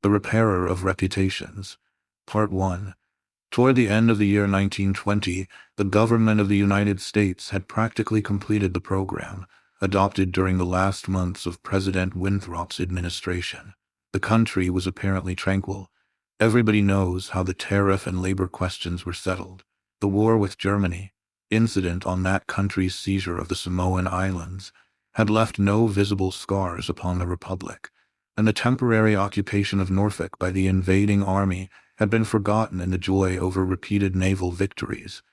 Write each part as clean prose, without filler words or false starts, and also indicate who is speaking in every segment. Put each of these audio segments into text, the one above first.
Speaker 1: The Repairer of Reputations. Part 1. Toward the end of the year 1920, the government of the United States had practically completed the program, adopted during the last months of President Winthrop's administration. The country was apparently tranquil. Everybody knows how the tariff and labor questions were settled. The war with Germany, incident on that country's seizure of the Samoan Islands, had left no visible scars upon the Republic, and the temporary occupation of Norfolk by the invading army had been forgotten in the joy over repeated naval victories,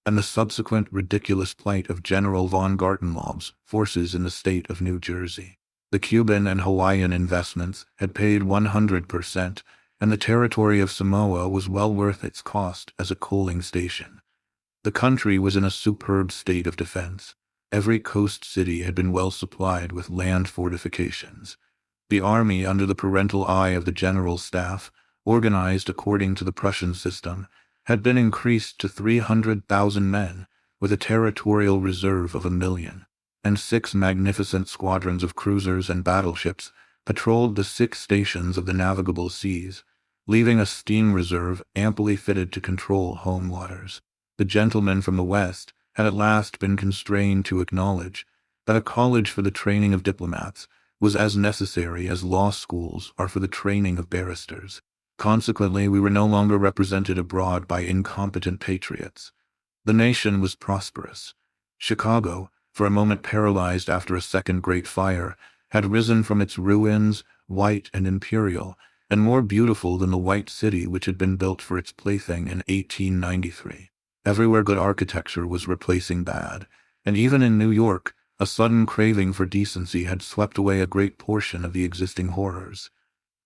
Speaker 1: and the subsequent ridiculous plight of General von Gartenlaub's forces in the state of New Jersey. The Cuban and Hawaiian investments had paid 100%, and the territory of Samoa was well worth its cost as a coaling station. The country was in a superb state of defense. Every coast city had been well supplied with land fortifications. The army, under the parental eye of the general staff, organized according to the Prussian system, had been increased to 300,000 men, with a territorial reserve of 1,000,000, and 6 magnificent squadrons of cruisers and battleships patrolled the 6 stations of the navigable seas, leaving a steam reserve amply fitted to control home waters. The gentlemen from the West had at last been constrained to acknowledge that a college for the training of diplomats was as necessary as law schools are for the training of barristers. Consequently, we were no longer represented abroad by incompetent patriots. The nation was prosperous. Chicago, for a moment paralyzed after a second great fire, had risen from its ruins, white and imperial, and more beautiful than the white city which had been built for its plaything in 1893. Everywhere good architecture was replacing bad, and even in New York, a sudden craving for decency had swept away a great portion of the existing horrors.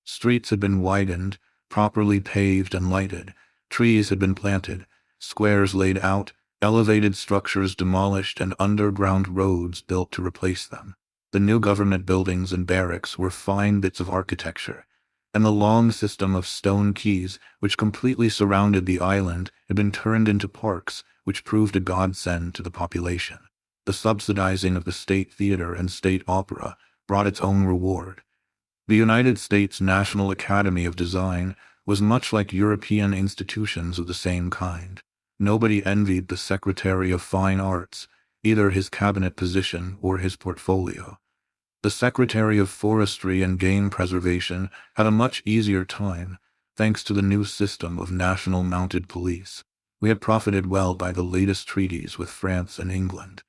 Speaker 1: Streets had been widened, properly paved and lighted, trees had been planted, squares laid out, elevated structures demolished, and underground roads built to replace them. The new government buildings and barracks were fine bits of architecture, and the long system of stone quays which completely surrounded the island had been turned into parks, which proved a godsend to the population. The subsidizing of the State Theater and State Opera brought its own reward. The United States National Academy of Design was much like European institutions of the same kind. Nobody envied the Secretary of Fine Arts, either his cabinet position or his portfolio. The Secretary of Forestry and Game Preservation had a much easier time, thanks to the new system of national mounted police. We had profited well by the latest treaties with France and England.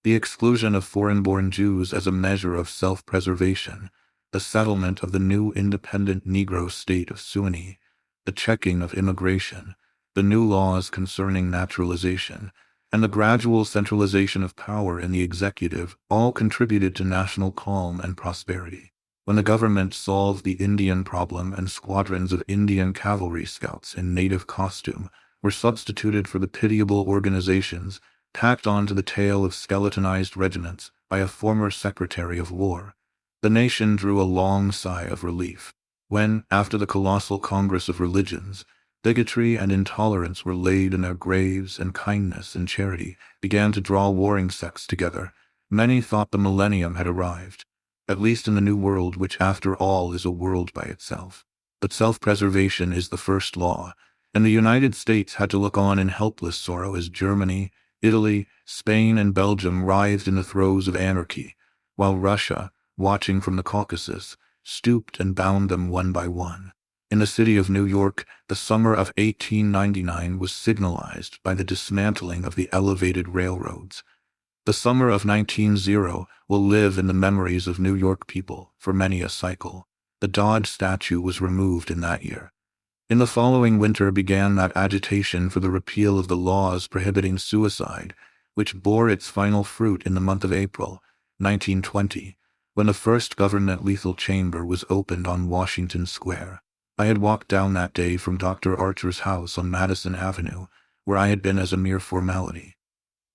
Speaker 1: The exclusion of foreign-born Jews as a measure of self-preservation, the settlement of the new independent Negro state of Suini, the checking of immigration, the new laws concerning naturalization, and the gradual centralization of power in the executive all contributed to national calm and prosperity. When the government solved the Indian problem and squadrons of Indian cavalry scouts in native costume were substituted for the pitiable organizations tacked on to the tail of skeletonized regiments by a former Secretary of War, the nation drew a long sigh of relief. When, after the colossal Congress of Religions, bigotry and intolerance were laid in their graves and kindness and charity began to draw warring sects together, many thought the millennium had arrived, at least in the New World, which after all is a world by itself. But self-preservation is the first law, and the United States had to look on in helpless sorrow as Germany, Italy, Spain, and Belgium writhed in the throes of anarchy, while Russia, watching from the Caucasus, stooped and bound them one by one. In the city of New York, the summer of 1899 was signalized by the dismantling of the elevated railroads. The summer of 1900 will live in the memories of New York people for many a cycle. The Dodge statue was removed in that year. In the following winter began that agitation for the repeal of the laws prohibiting suicide, which bore its final fruit in the month of April, 1920, when the first government lethal chamber was opened on Washington Square. I had walked down that day from Dr. Archer's house on Madison Avenue, where I had been as a mere formality.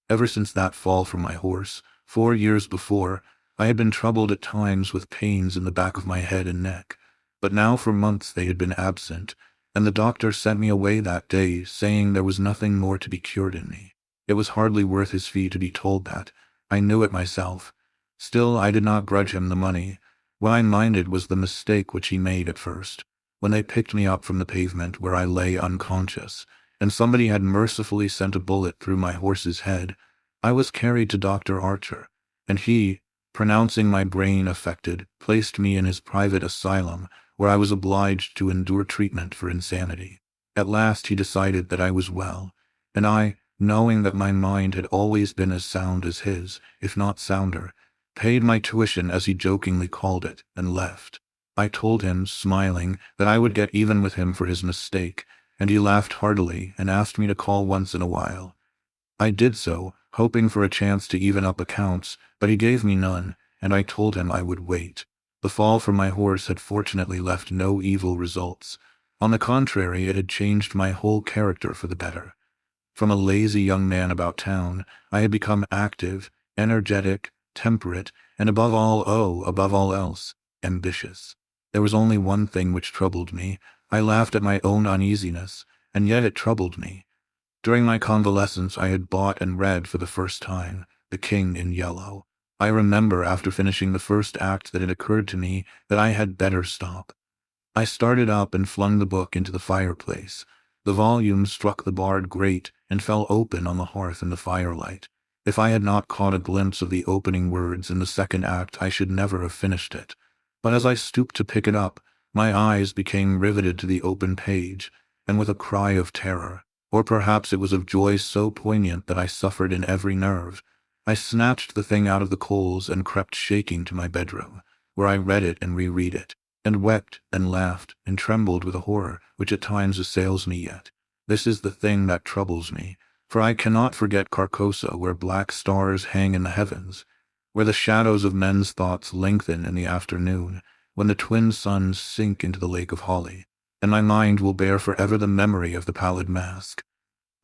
Speaker 1: Ever since that fall from my horse, 4 years before, I had been troubled at times with pains in the back of my head and neck, but now for months they had been absent, and the doctor sent me away that day, saying there was nothing more to be cured in me. It was hardly worth his fee to be told that. I knew it myself. Still, I did not grudge him the money. What I minded was the mistake which he made at first. when they picked me up from the pavement where I lay unconscious, and somebody had mercifully sent a bullet through my horse's head, I was carried to Dr. Archer, and he, pronouncing my brain affected, placed me in his private asylum, where I was obliged to endure treatment for insanity. At last he decided that I was well, and I, knowing that my mind had always been as sound as his, if not sounder, paid my tuition as he jokingly called it, and left. I told him, smiling, that I would get even with him for his mistake, and he laughed heartily and asked me to call once in a while. I did so, hoping for a chance to even up accounts, but he gave me none, and I told him I would wait. The fall from my horse had fortunately left no evil results. On the contrary, it had changed my whole character for the better. From a lazy young man about town, I had become active, energetic, temperate, and above all else, ambitious. There was only one thing which troubled me. I laughed at my own uneasiness, and yet it troubled me. During my convalescence I had bought and read for the first time The King in Yellow. I remember after finishing the first act that it occurred to me that I had better stop. I started up and flung the book into the fireplace. The volume struck the barred grate and fell open on the hearth in the firelight. If I had not caught a glimpse of the opening words in the second act, I should never have finished it. But as I stooped to pick it up, my eyes became riveted to the open page, and with a cry of terror, or perhaps it was of joy so poignant that I suffered in every nerve, I snatched the thing out of the coals and crept shaking to my bedroom, where I read it and reread it, and wept and laughed and trembled with a horror which at times assails me yet. This is the thing that troubles me, for I cannot forget Carcosa, where black stars hang in the heavens, where the shadows of men's thoughts lengthen in the afternoon, when the twin suns sink into the lake of Holly, and my mind will bear forever the memory of the pallid mask.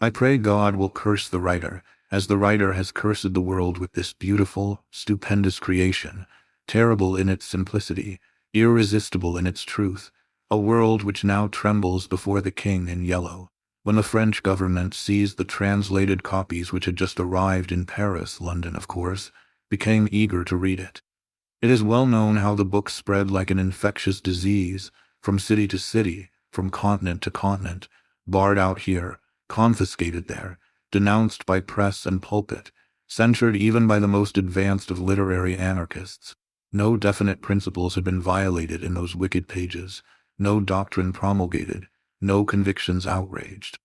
Speaker 1: I pray God will curse the writer, as the writer has cursed the world with this beautiful, stupendous creation, terrible in its simplicity, irresistible in its truth, a world which now trembles before the King in Yellow. When the French government seized the translated copies which had just arrived in Paris, London, of course, became eager to read it. It is well known how the book spread like an infectious disease, from city to city, from continent to continent, barred out here, confiscated there, denounced by press and pulpit, censured even by the most advanced of literary anarchists. No definite principles had been violated in those wicked pages, no doctrine promulgated, no convictions outraged.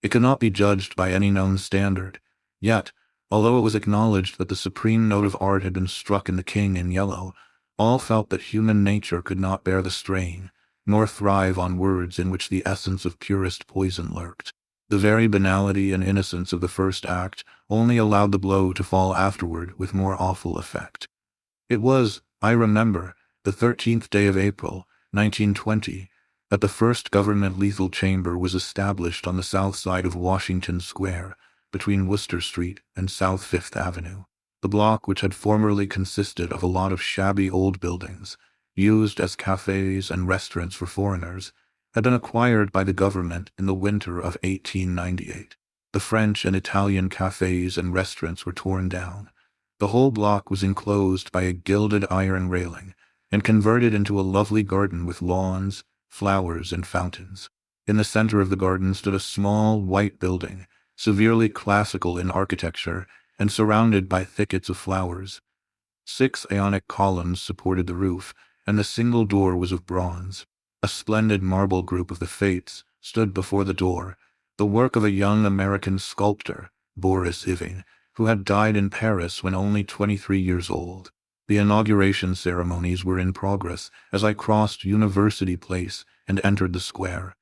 Speaker 1: It could not be judged by any known standard, yet, although it was acknowledged that the supreme note of art had been struck in The King in Yellow, all felt that human nature could not bear the strain, nor thrive on words in which the essence of purest poison lurked. The very banality and innocence of the first act only allowed the blow to fall afterward with more awful effect. It was, I remember, the 13th day of April, 1920, that the first government lethal chamber was established on the south side of Washington Square, between Worcester Street and South Fifth Avenue. The block, which had formerly consisted of a lot of shabby old buildings, used as cafes and restaurants for foreigners, had been acquired by the government in the winter of 1898. The French and Italian cafes and restaurants were torn down. The whole block was enclosed by a gilded iron railing and converted into a lovely garden with lawns, flowers, and fountains. In the center of the garden stood a small, white building, severely classical in architecture and surrounded by thickets of flowers. 6 Ionic columns supported the roof, and the single door was of bronze. A splendid marble group of the Fates stood before the door, the work of a young American sculptor, Boris Yvain, who had died in Paris when only 23 years old. The inauguration ceremonies were in progress as I crossed University Place and entered the square.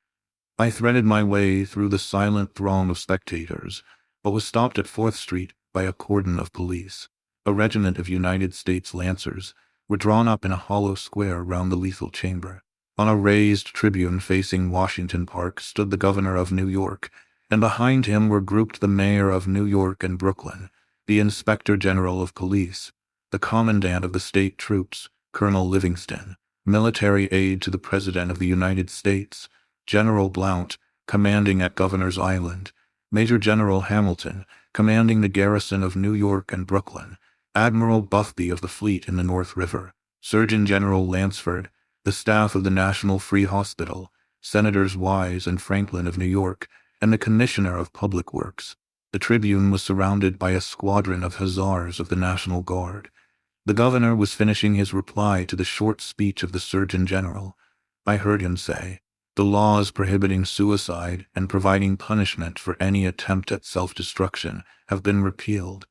Speaker 1: I threaded my way through the silent throng of spectators, but was stopped at 4th Street by a cordon of police. A regiment of United States Lancers were drawn up in a hollow square round the lethal chamber. On a raised tribune facing Washington Park stood the governor of New York, and behind him were grouped the mayor of New York and Brooklyn, the inspector general of police, the commandant of the state troops, Colonel Livingston, military aide to the President of the United States, General Blount, commanding at Governor's Island, Major General Hamilton, commanding the garrison of New York and Brooklyn, Admiral Buffby of the fleet in the North River, Surgeon General Lansford, the staff of the National Free Hospital, Senators Wise and Franklin of New York, and the Commissioner of Public Works. The Tribune was surrounded by a squadron of hussars of the National Guard. The governor was finishing his reply to the short speech of the Surgeon General. I heard him say, "The laws prohibiting suicide and providing punishment for any attempt at self-destruction have been repealed.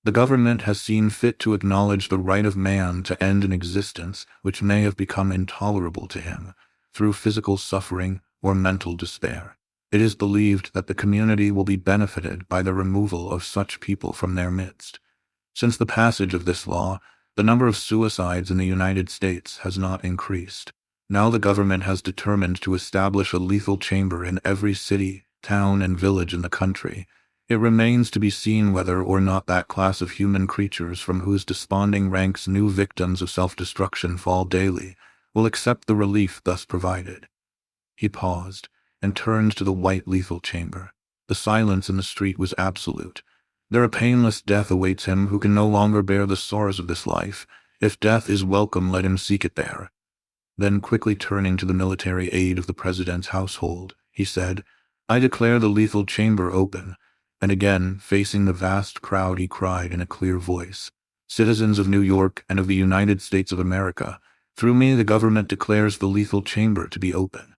Speaker 1: The government has seen fit to acknowledge the right of man to end an existence which may have become intolerable to him, through physical suffering or mental despair. It is believed that the community will be benefited by the removal of such people from their midst. Since the passage of this law, the number of suicides in the United States has not increased. Now the government has determined to establish a lethal chamber in every city, town, and village in the country. It remains to be seen whether or not that class of human creatures from whose desponding ranks new victims of self-destruction fall daily will accept the relief thus provided." He paused and turned to the white lethal chamber. The silence in the street was absolute. There a painless death awaits him who can no longer bear the sorrows of this life. If death is welcome, let him seek it there. Then, quickly turning to the military aide of the president's household, he said, "I declare the lethal chamber open." And again, facing the vast crowd, he cried in a clear voice, "Citizens of New York and of the United States of America, through me the government declares the lethal chamber to be open."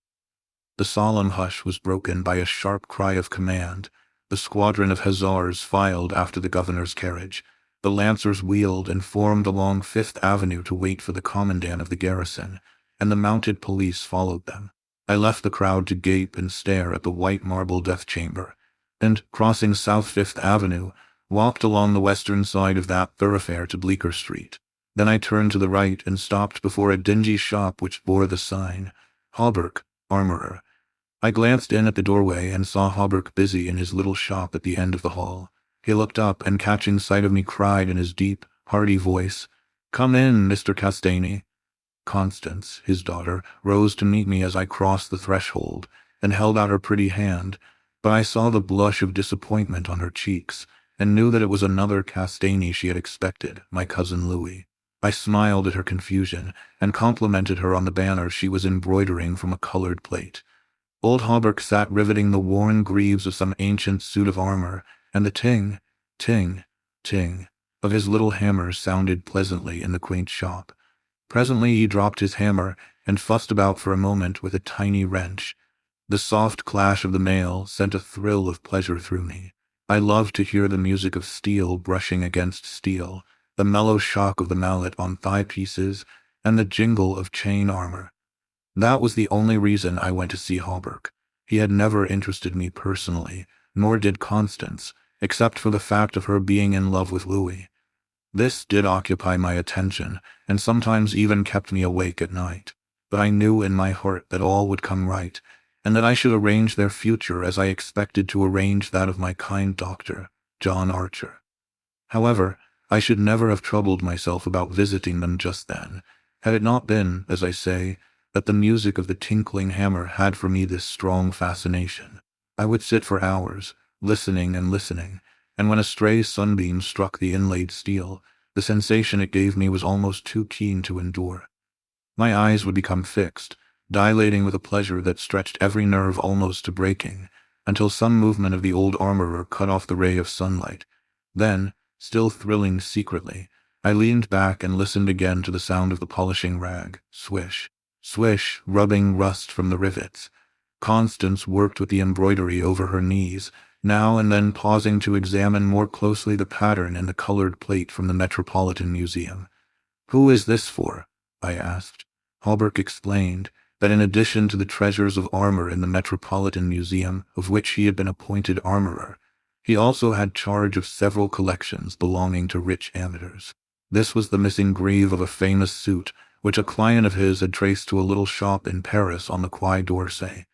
Speaker 1: The solemn hush was broken by a sharp cry of command. The squadron of hussars filed after the governor's carriage. The lancers wheeled and formed along Fifth Avenue to wait for the commandant of the garrison, and the mounted police followed them. I left the crowd to gape and stare at the white marble death chamber, and, crossing South Fifth Avenue, walked along the western side of that thoroughfare to Bleecker Street. Then I turned to the right and stopped before a dingy shop which bore the sign, "Hawberk, Armorer." I glanced in at the doorway and saw Hawberk busy in his little shop at the end of the hall. He looked up and, catching sight of me, cried in his deep, hearty voice, "Come in, Mr. Castaigne." Constance, his daughter, rose to meet me as I crossed the threshold and held out her pretty hand, but I saw the blush of disappointment on her cheeks and knew that it was another Castaigne she had expected, my cousin Louis. I smiled at her confusion and complimented her on the banner she was embroidering from a colored plate. Old Hawberk sat riveting the worn greaves of some ancient suit of armor, and the ting, ting, ting of his little hammer sounded pleasantly in the quaint shop. Presently he dropped his hammer and fussed about for a moment with a tiny wrench. The soft clash of the nail sent a thrill of pleasure through me. I loved to hear the music of steel brushing against steel, the mellow shock of the mallet on thigh pieces, and the jingle of chain armor. That was the only reason I went to see Hawberk. He had never interested me personally, nor did Constance, except for the fact of her being in love with Louis. This did occupy my attention, and sometimes even kept me awake at night. But I knew in my heart that all would come right, and that I should arrange their future as I expected to arrange that of my kind doctor, John Archer. However, I should never have troubled myself about visiting them just then, had it not been, as I say, that the music of the tinkling hammer had for me this strong fascination. I would sit for hours, listening and listening, and when a stray sunbeam struck the inlaid steel, the sensation it gave me was almost too keen to endure. My eyes would become fixed, dilating with a pleasure that stretched every nerve almost to breaking, until some movement of the old armorer cut off the ray of sunlight. Then, still thrilling secretly, I leaned back and listened again to the sound of the polishing rag, swish, swish, rubbing rust from the rivets. Constance worked with the embroidery over her knees, now and then pausing to examine more closely the pattern in the colored plate from the Metropolitan Museum. "Who is this for?" I asked. Hawberk explained that in addition to the treasures of armor in the Metropolitan Museum, of which he had been appointed armorer, he also had charge of several collections belonging to rich amateurs. This was the missing greave of a famous suit, which a client of his had traced to a little shop in Paris on the Quai d'Orsay.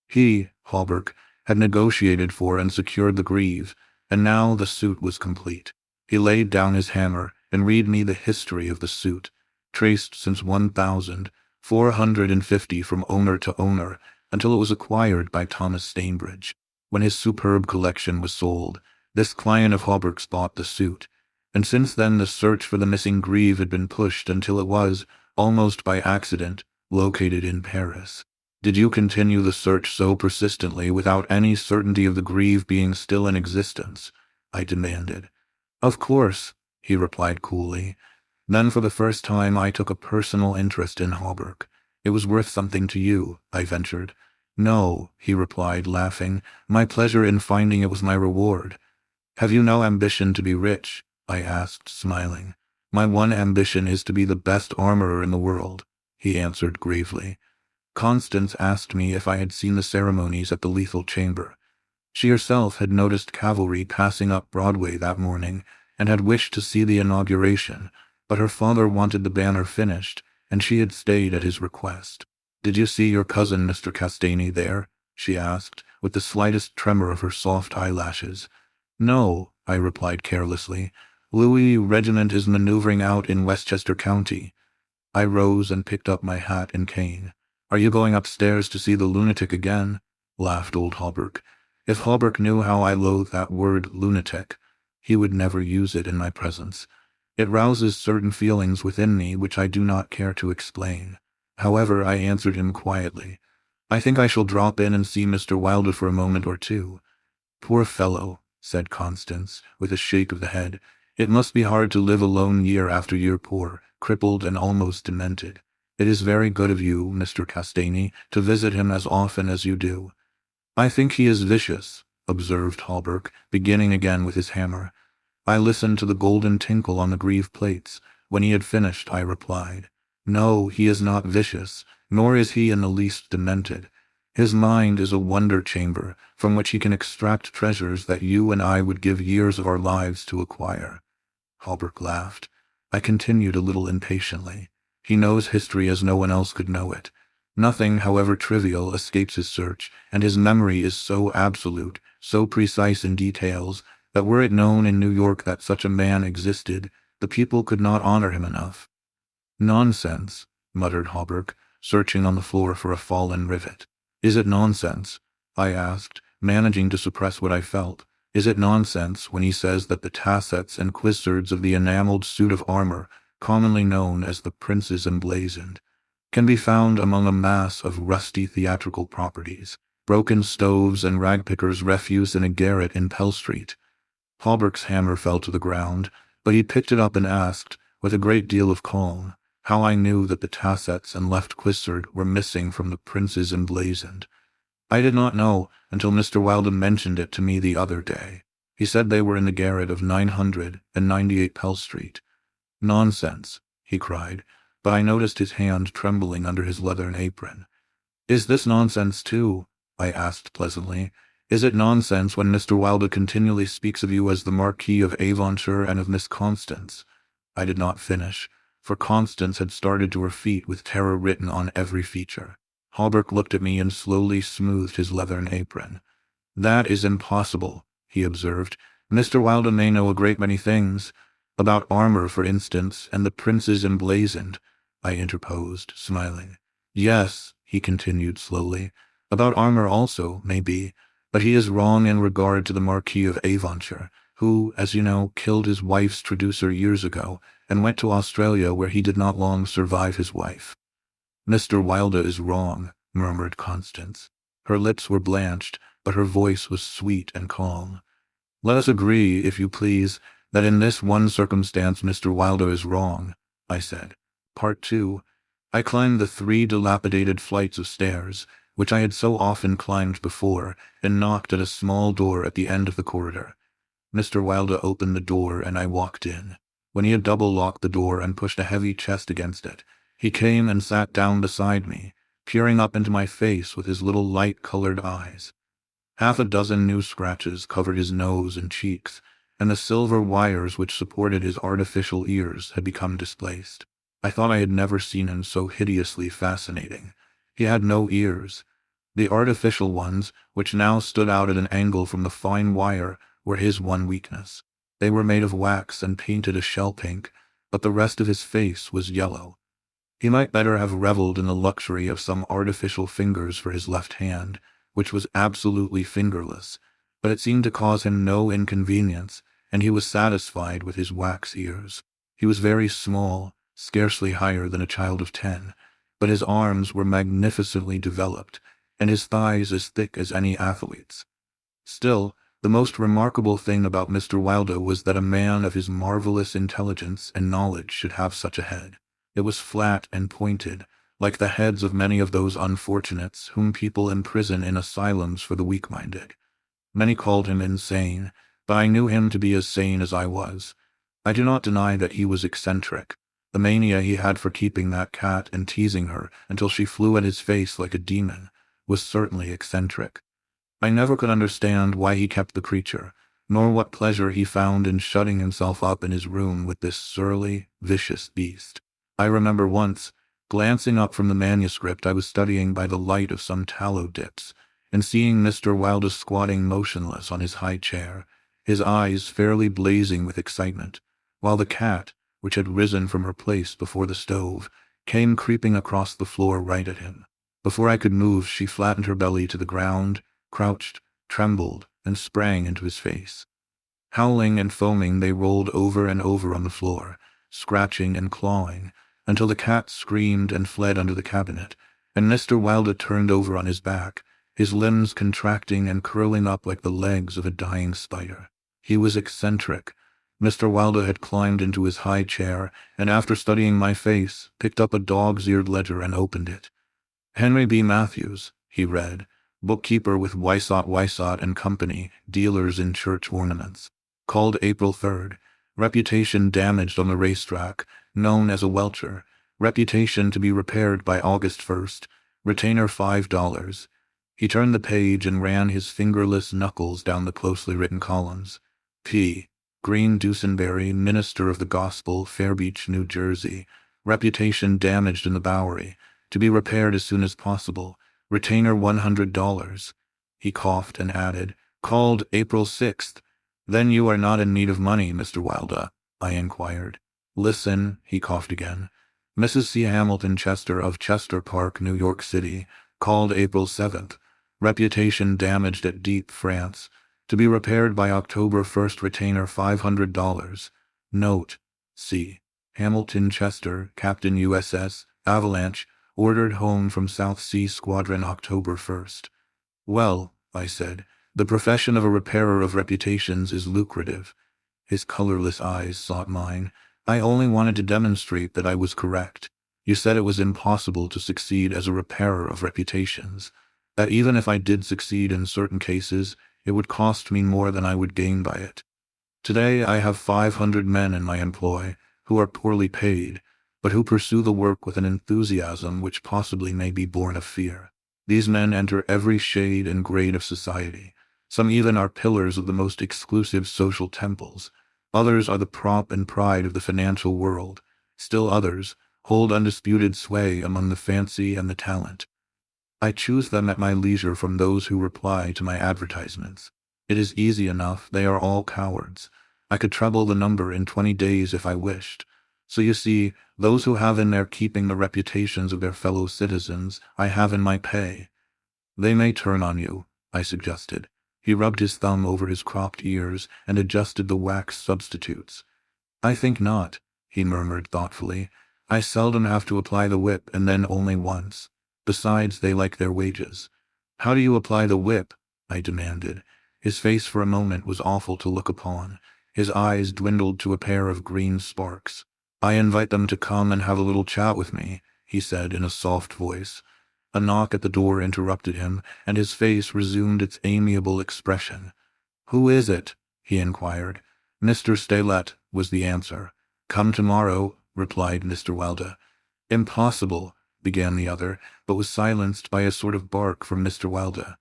Speaker 1: He, Hawberk, had negotiated for and secured the greave, and now the suit was complete. He laid down his hammer and read me the history of the suit, traced since 1450 from owner to owner, until it was acquired by Thomas Stainbridge. When his superb collection was sold, this client of Hawberk's bought the suit, and since then the search for the missing greave had been pushed until it was, almost by accident, located in Paris. Did you continue the search so persistently without any certainty of the Greve being still in existence? I demanded. Of course, he replied coolly. Then for the first time I took a personal interest in Hawberk. It was worth something to you, I ventured. No, he replied, laughing. My pleasure in finding it was my reward. Have you no ambition to be rich? I asked, smiling. My one ambition is to be the best armorer in the world, he answered gravely. Constance asked me if I had seen the ceremonies at the Lethal Chamber. She herself had noticed cavalry passing up Broadway that morning and had wished to see the inauguration, but her father wanted the banner finished, and she had stayed at his request. Did you see your cousin, Mr. Castaigne, there? She asked, with the slightest tremor of her soft eyelashes. No, I replied carelessly. Louis Regiment is maneuvering out in Westchester County. I rose and picked up my hat and cane. Are you going upstairs to see the lunatic again? Laughed old Hawberk. If Hawberk knew how I loathe that word lunatic, he would never use it in my presence. It rouses certain feelings within me which I do not care to explain. However, I answered him quietly. I think I shall drop in and see Mr. Wilder for a moment or two. Poor fellow, said Constance, with a shake of the head. It must be hard to live alone year after year, poor, crippled, and almost demented. It is very good of you, Mr. Castaigne, to visit him as often as you do. I think he is vicious, observed Hawberk, beginning again with his hammer. I listened to the golden tinkle on the Greve plates. When he had finished, I replied, No, he is not vicious, nor is he in the least demented. His mind is a wonder chamber, from which he can extract treasures that you and I would give years of our lives to acquire. Hawberk laughed. I continued a little impatiently. He knows history as no one else could know it. Nothing, however trivial, escapes his search, and his memory is so absolute, so precise in details, that were it known in New York that such a man existed, the people could not honor him enough. Nonsense, muttered Hawberk, searching on the floor for a fallen rivet. Is it nonsense? I asked, managing to suppress what I felt. Is it nonsense when he says that the tassets and cuissards of the enameled suit of armor, commonly known as the Prince's Emblazoned, can be found among a mass of rusty theatrical properties, broken stoves and ragpickers' refuse in a garret in Pell Street? Hawberk's hammer fell to the ground, but he picked it up and asked, with a great deal of calm, how I knew that the tassets and left cuissard were missing from the Prince's Emblazoned. I did not know until Mr. Wilder mentioned it to me the other day. He said they were in the garret of 998 Pell Street. Nonsense, he cried, but I noticed his hand trembling under his leathern apron. Is this nonsense too? I asked pleasantly. Is it nonsense when Mr. Wilder continually speaks of you as the Marquis of Avonshire and of Miss Constance? I did not finish, for Constance had started to her feet with terror written on every feature. Hawberk looked at me and slowly smoothed his leathern apron. That is impossible, he observed. Mr. Wilder may know a great many things. About armor, for instance, and the Prince's Emblazoned, I interposed, smiling. Yes, he continued slowly. About armor also, maybe, but he is wrong in regard to the Marquis of Avonshire, who, as you know, killed his wife's traducer years ago, and went to Australia where he did not long survive his wife. Mr. Wilder is wrong, murmured Constance. Her lips were blanched, but her voice was sweet and calm. Let us agree, if you please, that in this one circumstance Mr. Wilder is wrong, I said. Part 2. I climbed the 3 dilapidated flights of stairs, which I had so often climbed before, and knocked at a small door at the end of the corridor. Mr. Wilder opened the door, and I walked in. When he had double-locked the door and pushed a heavy chest against it, he came and sat down beside me, peering up into my face with his little light-colored eyes. Half a dozen new scratches covered his nose and cheeks, and the silver wires which supported his artificial ears had become displaced. I thought I had never seen him so hideously fascinating. He had no ears. The artificial ones, which now stood out at an angle from the fine wire, were his one weakness. They were made of wax and painted a shell pink, but the rest of his face was yellow. He might better have reveled in the luxury of some artificial fingers for his left hand, which was absolutely fingerless, but it seemed to cause him no inconvenience, and he was satisfied with his wax ears. He was very small, scarcely higher than a child of 10, but his arms were magnificently developed, and his thighs as thick as any athlete's. Still, the most remarkable thing about Mr. Wilder was that a man of his marvelous intelligence and knowledge should have such a head. It was flat and pointed, like the heads of many of those unfortunates whom people imprison in asylums for the weak-minded. Many called him insane, but I knew him to be as sane as I was. I do not deny that he was eccentric. The mania he had for keeping that cat and teasing her until she flew at his face like a demon was certainly eccentric. I never could understand why he kept the creature, nor what pleasure he found in shutting himself up in his room with this surly, vicious beast. I remember once, glancing up from the manuscript I was studying by the light of some tallow dips, and seeing Mr. Wilder squatting motionless on his high chair, his eyes fairly blazing with excitement, while the cat, which had risen from her place before the stove, came creeping across the floor right at him. Before I could move, she flattened her belly to the ground, crouched, trembled, and sprang into his face. Howling and foaming, they rolled over and over on the floor, scratching and clawing, until the cat screamed and fled under the cabinet, and Mr. Wilder turned over on his back, his limbs contracting and curling up like the legs of a dying spider. He was eccentric. Mr. Wilder had climbed into his high chair, and after studying my face, picked up a dog's-eared ledger and opened it. Henry B. Matthews, he read, bookkeeper with Wysott and Company, dealers in church ornaments. Called April 3rd. Reputation damaged on the racetrack, known as a welcher. Reputation to be repaired by August 1st. Retainer $5. He turned the page and ran his fingerless knuckles down the closely written columns. P. Green Dusenberry, minister of the gospel, Fairbeach, New Jersey. Reputation damaged in the Bowery. To be repaired as soon as possible. Retainer $100. He coughed and added, called April 6th. Then you are not in need of money, Mr. Wilder? I inquired. Listen, he coughed again. Mrs. C. Hamilton Chester of Chester Park, New York City, called April 7th. Reputation damaged at Dieppe, France. To be repaired by October 1st. Retainer $500. Note, C. Hamilton Chester, Captain USS, Avalanche, ordered home from South Sea Squadron October 1st. Well, I said, the profession of a repairer of reputations is lucrative. His colorless eyes sought mine. I only wanted to demonstrate that I was correct. You said it was impossible to succeed as a repairer of reputations, that even if I did succeed in certain cases, it would cost me more than I would gain by it. Today I have 500 men in my employ, who are poorly paid, but who pursue the work with an enthusiasm which possibly may be born of fear. These men enter every shade and grade of society. Some even are pillars of the most exclusive social temples. Others are the prop and pride of the financial world. Still others hold undisputed sway among the fancy and the talent. I choose them at my leisure from those who reply to my advertisements. It is easy enough, they are all cowards. I could treble the number in 20 days if I wished. So you see, those who have in their keeping the reputations of their fellow citizens, I have in my pay. They may turn on you, I suggested. He rubbed his thumb over his cropped ears and adjusted the wax substitutes. I think not, he murmured thoughtfully. I seldom have to apply the whip, and then only once. Besides, they like their wages. How do you apply the whip? I demanded. His face for a moment was awful to look upon. His eyes dwindled to a pair of green sparks. I invite them to come and have a little chat with me, he said in a soft voice. A knock at the door interrupted him, and his face resumed its amiable expression. Who is it? He inquired. Mr. Stelet, was the answer. Come tomorrow, replied Mr. Wilder. Impossible, began the other, but was silenced by a sort of bark from Mr. Wilder.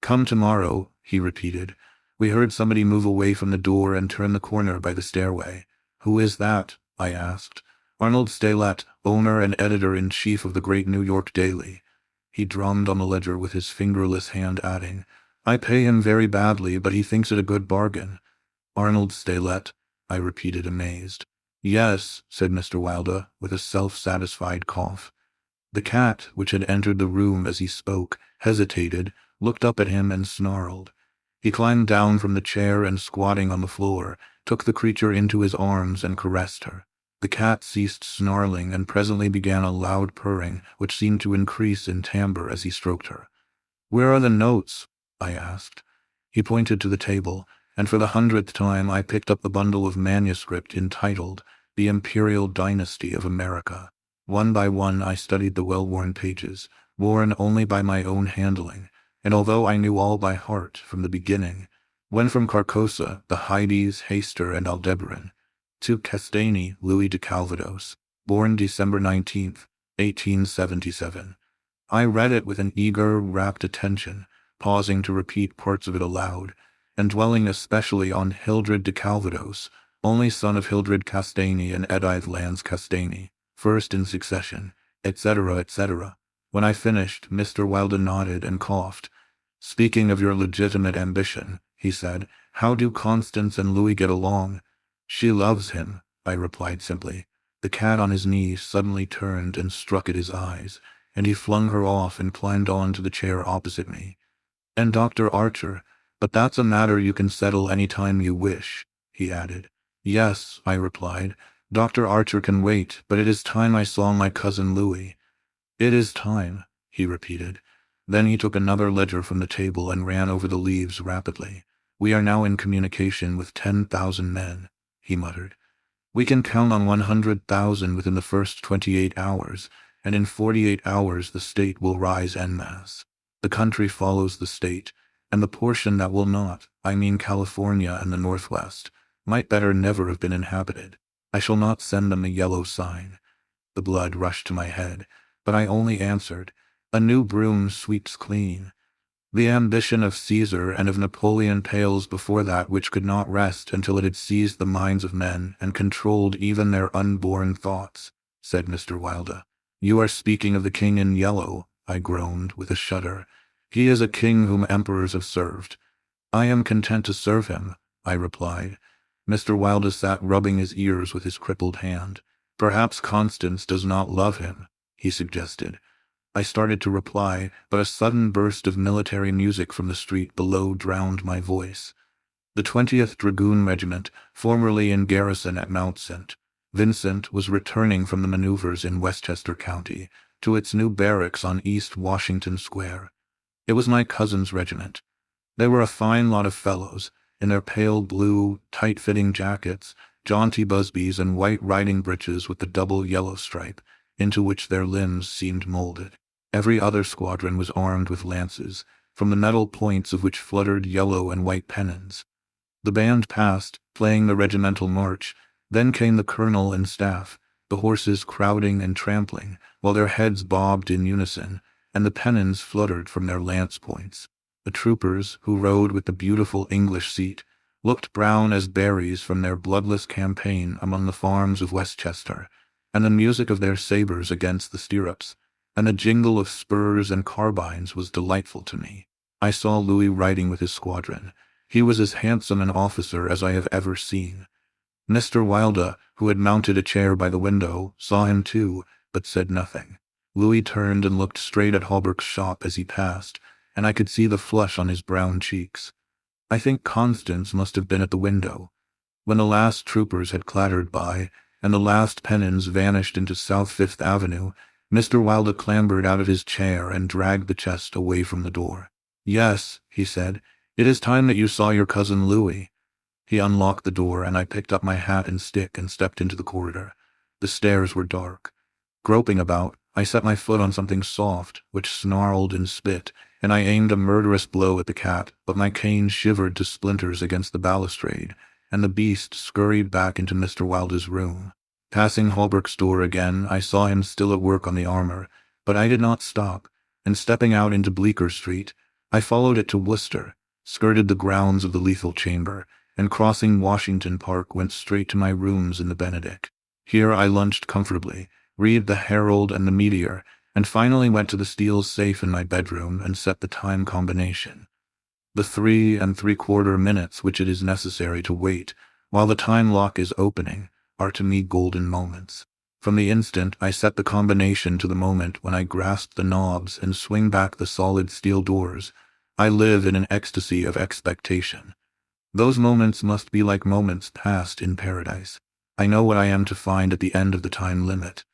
Speaker 1: Come tomorrow, he repeated. We heard somebody move away from the door and turn the corner by the stairway. Who is that? I asked. Arnold Stelet, owner and editor-in-chief of the great New York Daily. He drummed on the ledger with his fingerless hand, adding, I pay him very badly, but he thinks it a good bargain. Arnold Stelet, I repeated, amazed. Yes, said Mr. Wilder, with a self-satisfied cough. The cat, which had entered the room as he spoke, hesitated, looked up at him and snarled. He climbed down from the chair and, squatting on the floor, took the creature into his arms and caressed her. The cat ceased snarling and presently began a loud purring, which seemed to increase in timbre as he stroked her. "Where are the notes?" I asked. He pointed to the table, and for the 100th time I picked up the bundle of manuscript entitled The Imperial Dynasty of America. One by one I studied the well-worn pages, worn only by my own handling, and although I knew all by heart from the beginning, when from Carcosa, the Hydes, Hayster, and Aldebaran, to Castaigne, Louis de Calvados, born December 19th, 1877. I read it with an eager, rapt attention, pausing to repeat parts of it aloud, and dwelling especially on Hildred de Calvados, only son of Hildred Castaigne and Edith Lance Castaigne, first in succession, etc., etc. When I finished, Mr. Wilder nodded and coughed. "Speaking of your legitimate ambition," he said, "how do Constance and Louis get along?" "She loves him," I replied simply. The cat on his knee suddenly turned and struck at his eyes, and he flung her off and climbed on to the chair opposite me. "And Dr. Archer, but that's a matter you can settle any time you wish," he added. "Yes," I replied, "Dr. Archer can wait, but it is time I saw my cousin Louis." "It is time," he repeated. Then he took another ledger from the table and ran over the leaves rapidly. "We are now in communication with 10,000 men," he muttered. "We can count on 100,000 within the first 28 hours, and in 48 hours the state will rise en masse. The country follows the state, and the portion that will not, I mean California and the Northwest, might better never have been inhabited. I shall not send them a yellow sign." The blood rushed to my head, but I only answered, "A new broom sweeps clean." The ambition of Caesar and of Napoleon pales before that which could not rest until it had seized the minds of men and controlled even their unborn thoughts, said Mr. Wilder. "You are speaking of the king in yellow," I groaned with a shudder. "He is a king whom emperors have served." "I am content to serve him," I replied. Mr. Wilder sat rubbing his ears with his crippled hand. "Perhaps Constance does not love him," he suggested. I started to reply, but a sudden burst of military music from the street below drowned my voice. The 20th Dragoon Regiment, formerly in garrison at Mount St. Vincent, was returning from the maneuvers in Westchester County to its new barracks on East Washington Square. It was my cousin's regiment. They were a fine lot of fellows, in their pale blue, tight-fitting jackets, jaunty busbies, and white riding breeches with the double yellow stripe, into which their limbs seemed molded. Every other squadron was armed with lances, from the metal points of which fluttered yellow and white pennons. The band passed, playing the regimental march. Then came the colonel and staff, the horses crowding and trampling, while their heads bobbed in unison, and the pennons fluttered from their lance points. The troopers, who rode with the beautiful English seat, looked brown as berries from their bloodless campaign among the farms of Westchester, and the music of their sabers against the stirrups, and the jingle of spurs and carbines was delightful to me. I saw Louis riding with his squadron. He was as handsome an officer as I have ever seen. Mr. Wilder, who had mounted a chair by the window, saw him too, but said nothing. Louis turned and looked straight at Hawberk's shop as he passed, and I could see the flush on his brown cheeks. I think Constance must have been at the window. When the last troopers had clattered by, and the last pennons vanished into South Fifth Avenue, Mr. Wilder clambered out of his chair and dragged the chest away from the door. "Yes," he said, "it is time that you saw your cousin Louis." He unlocked the door, and I picked up my hat and stick and stepped into the corridor. The stairs were dark. Groping about, I set my foot on something soft, which snarled and spit, and I aimed a murderous blow at the cat, but my cane shivered to splinters against the balustrade, and the beast scurried back into Mr. Wilder's room. Passing Hawberk's door again, I saw him still at work on the armor, but I did not stop, and stepping out into Bleecker Street, I followed it to Worcester, skirted the grounds of the lethal chamber, and crossing Washington Park went straight to my rooms in the Benedict. Here I lunched comfortably, read the Herald and the Meteor, and finally went to the steel safe in my bedroom and set the time combination. The 3 3/4 minutes which it is necessary to wait while the time lock is opening are to me golden moments. From the instant I set the combination to the moment when I grasp the knobs and swing back the solid steel doors, I live in an ecstasy of expectation. Those moments must be like moments passed in paradise. I know what I am to find at the end of the time limit.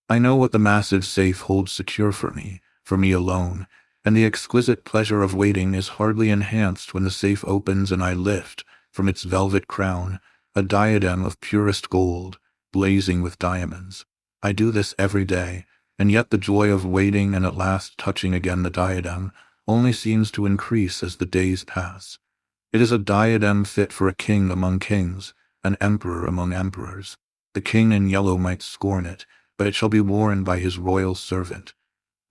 Speaker 1: I know what the massive safe holds secure for me alone, and the exquisite pleasure of waiting is hardly enhanced when the safe opens and I lift, from its velvet crown, a diadem of purest gold, blazing with diamonds. I do this every day, and yet the joy of waiting and at last touching again the diadem only seems to increase as the days pass. It is a diadem fit for a king among kings, an emperor among emperors. The king in yellow might scorn it, but it shall be worn by his royal servant.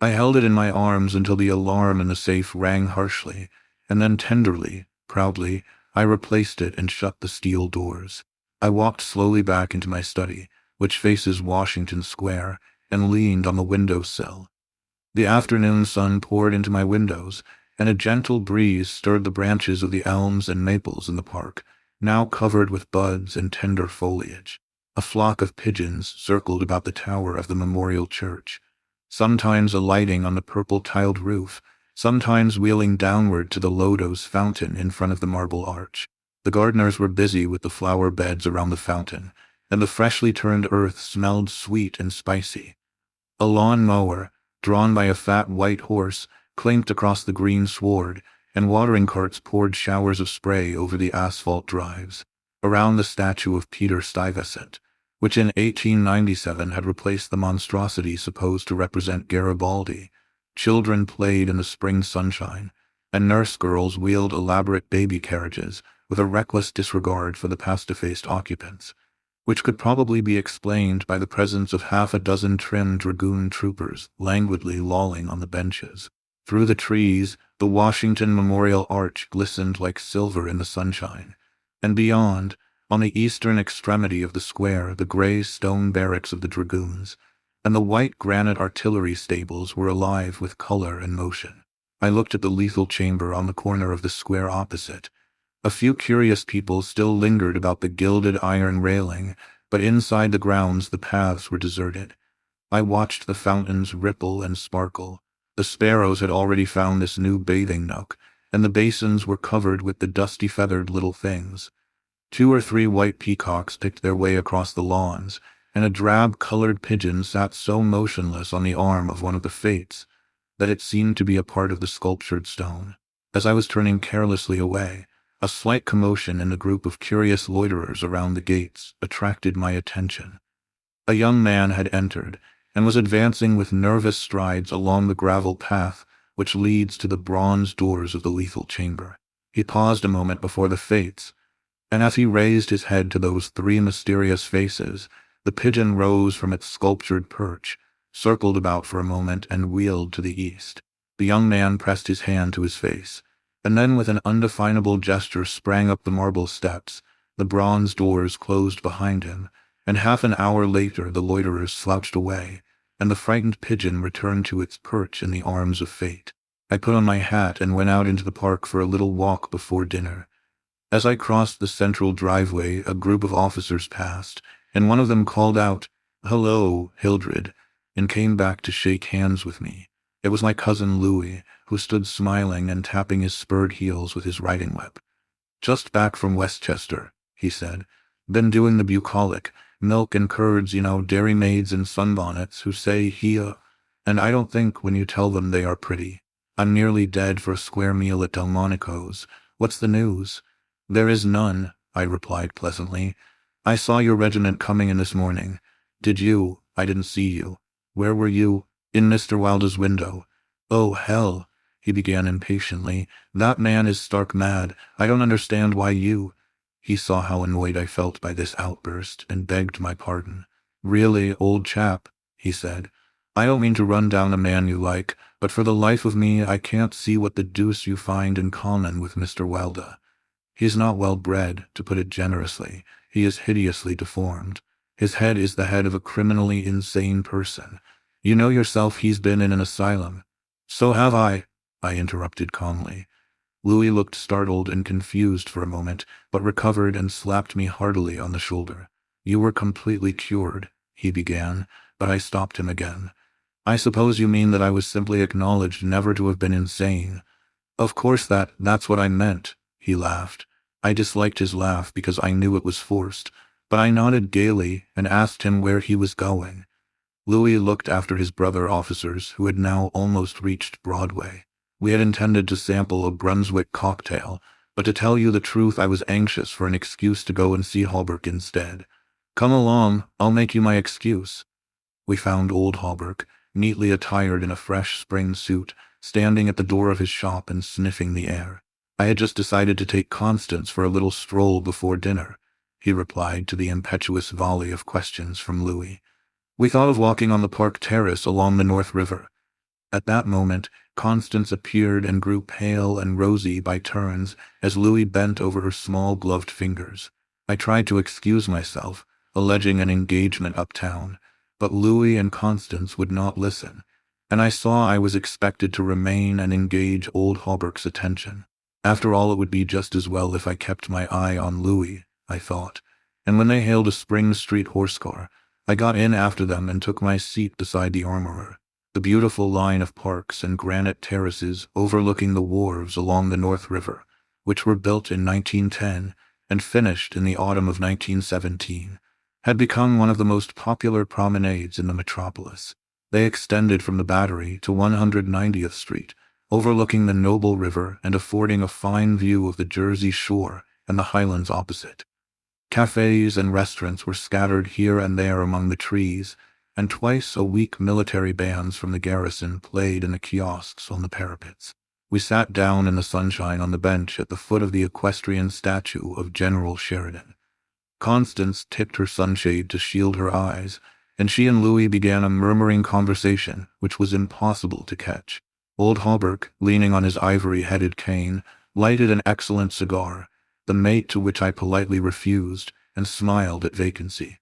Speaker 1: I held it in my arms until the alarm in the safe rang harshly, and then tenderly, proudly, I replaced it and shut the steel doors. I walked slowly back into my study, which faces Washington Square, and leaned on the window-sill. The afternoon sun poured into my windows, and a gentle breeze stirred the branches of the elms and maples in the park, now covered with buds and tender foliage. A flock of pigeons circled about the tower of the memorial church, sometimes alighting on the purple-tiled roof, sometimes wheeling downward to the lotos fountain in front of the marble arch. The gardeners were busy with the flower beds around the fountain, and the freshly turned earth smelled sweet and spicy. A lawn mower, drawn by a fat white horse, clinked across the green sward, and watering carts poured showers of spray over the asphalt drives. Around the statue of Peter Stuyvesant, which in 1897 had replaced the monstrosity supposed to represent Garibaldi, children played in the spring sunshine, and nurse girls wheeled elaborate baby carriages with a reckless disregard for the past-effaced occupants, which could probably be explained by the presence of half a dozen trim dragoon troopers languidly lolling on the benches. Through the trees, the Washington Memorial Arch glistened like silver in the sunshine, and beyond, on the eastern extremity of the square, the gray stone barracks of the dragoons, and the white granite artillery stables were alive with color and motion. I looked at the lethal chamber on the corner of the square opposite. A few curious people still lingered about the gilded iron railing, but inside the grounds the paths were deserted. I watched the fountains ripple and sparkle. The sparrows had already found this new bathing nook, and the basins were covered with the dusty feathered little things. 2 or 3 white peacocks picked their way across the lawns, and a drab-colored pigeon sat so motionless on the arm of one of the fates that it seemed to be a part of the sculptured stone. As I was turning carelessly away, a slight commotion in the group of curious loiterers around the gates attracted my attention. A young man had entered, and was advancing with nervous strides along the gravel path which leads to the bronze doors of the lethal chamber. He paused a moment before the fates, and as he raised his head to those 3 mysterious faces, the pigeon rose from its sculptured perch, circled about for a moment, and wheeled to the east. The young man pressed his hand to his face, and then with an undefinable gesture sprang up the marble steps. The bronze doors closed behind him, and half an hour later the loiterers slouched away, and the frightened pigeon returned to its perch in the arms of fate. I put on my hat and went out into the park for a little walk before dinner. As I crossed the central driveway, a group of officers passed, and one of them called out, "Hello, Hildred," and came back to shake hands with me. It was my cousin Louis, who stood smiling and tapping his spurred heels with his riding whip. "Just back from Westchester," he said. "Been doing the bucolic, milk and curds, dairy maids in sunbonnets who say and I don't think when you tell them they are pretty. I'm nearly dead for a square meal at Delmonico's. What's the news?" "There is none," I replied pleasantly. "I saw your regiment coming in this morning." "Did you? I didn't see you." "Where were you?" "In Mr. Wilder's window." "Oh, hell," he began impatiently. "That man is stark mad. I don't understand why you—" He saw how annoyed I felt by this outburst and begged my pardon. "Really, old chap," he said, "I don't mean to run down a man you like, but for the life of me I can't see what the deuce you find in common with Mr. Wilder. He's not well bred, to put it generously. He is hideously deformed. His head is the head of a criminally insane person. You know yourself he's been in an asylum." "So have I interrupted calmly. Louis looked startled and confused for a moment, but recovered and slapped me heartily on the shoulder. "You were completely cured," he began, but I stopped him again. "I suppose you mean that I was simply acknowledged never to have been insane." "Of course that's what I meant," he laughed. I disliked his laugh because I knew it was forced, but I nodded gaily and asked him where he was going. Louis looked after his brother officers, who had now almost reached Broadway. We had intended to sample a Brunswick cocktail, but to tell you the truth, I was anxious for an excuse to go and see Hallberg instead. "Come along, I'll make you my excuse." We found old Hallberg, neatly attired in a fresh spring suit, standing at the door of his shop and sniffing the air. "I had just decided to take Constance for a little stroll before dinner," he replied to the impetuous volley of questions from Louis. "We thought of walking on the park terrace along the North River." At that moment, Constance appeared and grew pale and rosy by turns as Louis bent over her small gloved fingers. I tried to excuse myself, alleging an engagement uptown, but Louis and Constance would not listen, and I saw I was expected to remain and engage old Hallberg's attention. After all, it would be just as well if I kept my eye on Louis, I thought, and when they hailed a Spring Street horse car, I got in after them and took my seat beside the armorer. The beautiful line of parks and granite terraces overlooking the wharves along the North River, which were built in 1910 and finished in the autumn of 1917, had become one of the most popular promenades in the metropolis. They extended from the Battery to 190th Street, overlooking the noble river and affording a fine view of the Jersey Shore and the Highlands opposite. Cafes and restaurants were scattered here and there among the trees, and twice a week military bands from the garrison played in the kiosks on the parapets. We sat down in the sunshine on the bench at the foot of the equestrian statue of General Sheridan. Constance tipped her sunshade to shield her eyes, and she and Louis began a murmuring conversation which was impossible to catch. Old Hallberg, leaning on his ivory-headed cane, lighted an excellent cigar, the mate to which I politely refused, and smiled at vacancy.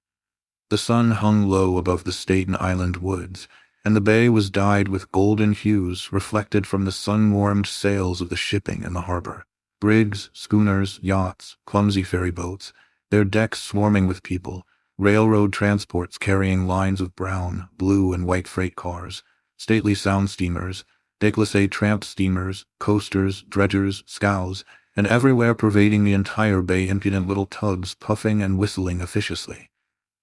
Speaker 1: The sun hung low above the Staten Island woods, and the bay was dyed with golden hues reflected from the sun-warmed sails of the shipping in the harbor. Brigs, schooners, yachts, clumsy ferryboats, their decks swarming with people, railroad transports carrying lines of brown, blue, and white freight cars, stately sound steamers, déglacé tramp steamers, coasters, dredgers, scows, and everywhere pervading the entire bay impudent little tugs puffing and whistling officiously.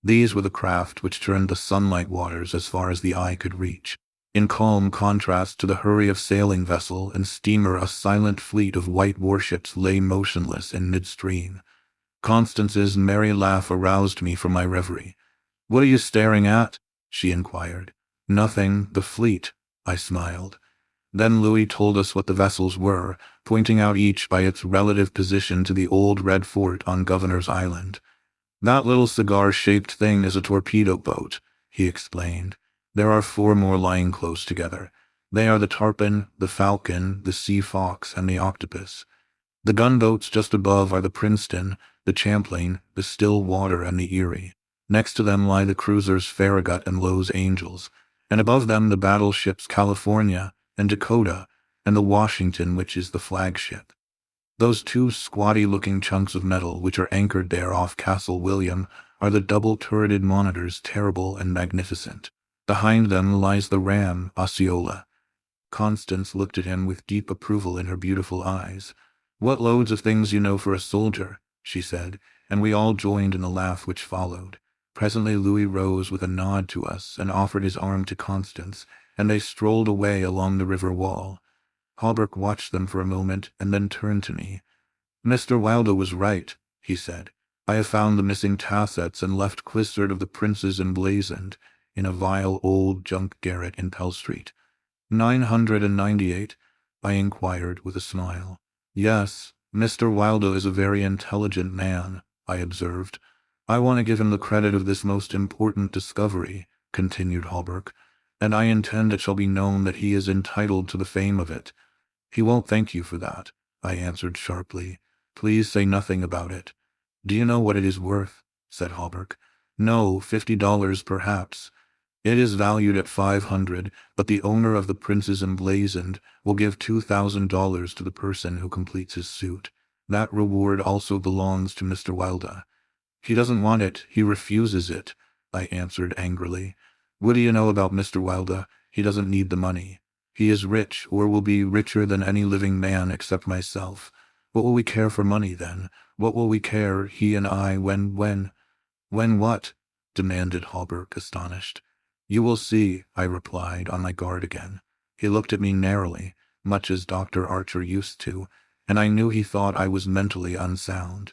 Speaker 1: These were the craft which turned the sunlight waters as far as the eye could reach. In calm contrast to the hurry of sailing vessel and steamer, a silent fleet of white warships lay motionless in midstream. Constance's merry laugh aroused me from my reverie. "What are you staring at?" she inquired. "Nothing, the fleet," I smiled. Then Louis told us what the vessels were, pointing out each by its relative position to the old red fort on Governor's Island. "That little cigar-shaped thing is a torpedo boat," he explained. "There are 4 more lying close together. They are the Tarpon, the Falcon, the Sea Fox, and the Octopus. The gunboats just above are the Princeton, the Champlain, the Stillwater, and the Eerie. Next to them lie the cruisers Farragut and Los Angeles, and above them the battleships California and Dakota, and the Washington, which is the flagship. Those 2 squatty-looking chunks of metal which are anchored there off Castle William are the double-turreted monitors Terrible and Magnificent. Behind them lies the ram Osceola." Constance looked at him with deep approval in her beautiful eyes. "What loads of things you know for a soldier," she said, and we all joined in the laugh which followed. Presently Louis rose with a nod to us and offered his arm to Constance, and they strolled away along the river wall. Hallberg watched them for a moment and then turned to me. "Mr. Wilder was right," he said. "I have found the missing tassets and left Clisard of the Princes emblazoned in a vile old junk garret in Pell Street." 998? I inquired with a smile. "Yes, Mr. Wilder is a very intelligent man," I observed. "I want to give him the credit of this most important discovery," continued Hallberg, "and I intend it shall be known that he is entitled to the fame of it." "He won't thank you for that," I answered sharply. "Please say nothing about it." "Do you know what it is worth?" said Hallberg. "No, $50 perhaps. It is valued at $500, but the owner of the Prince's Emblazoned will give $2,000 to the person who completes his suit. That reward also belongs to Mr. Wilder." "He doesn't want it, he refuses it," I answered angrily. "What do you know about Mr. Wilder? He doesn't need the money. He is rich, or will be richer than any living man except myself. What will we care for money then? What will we care, he and I, when When what? Demanded Hawberk, astonished. You will see, I replied, on my guard again. He looked at me narrowly, much as Dr. Archer used to, and I knew he thought I was mentally unsound.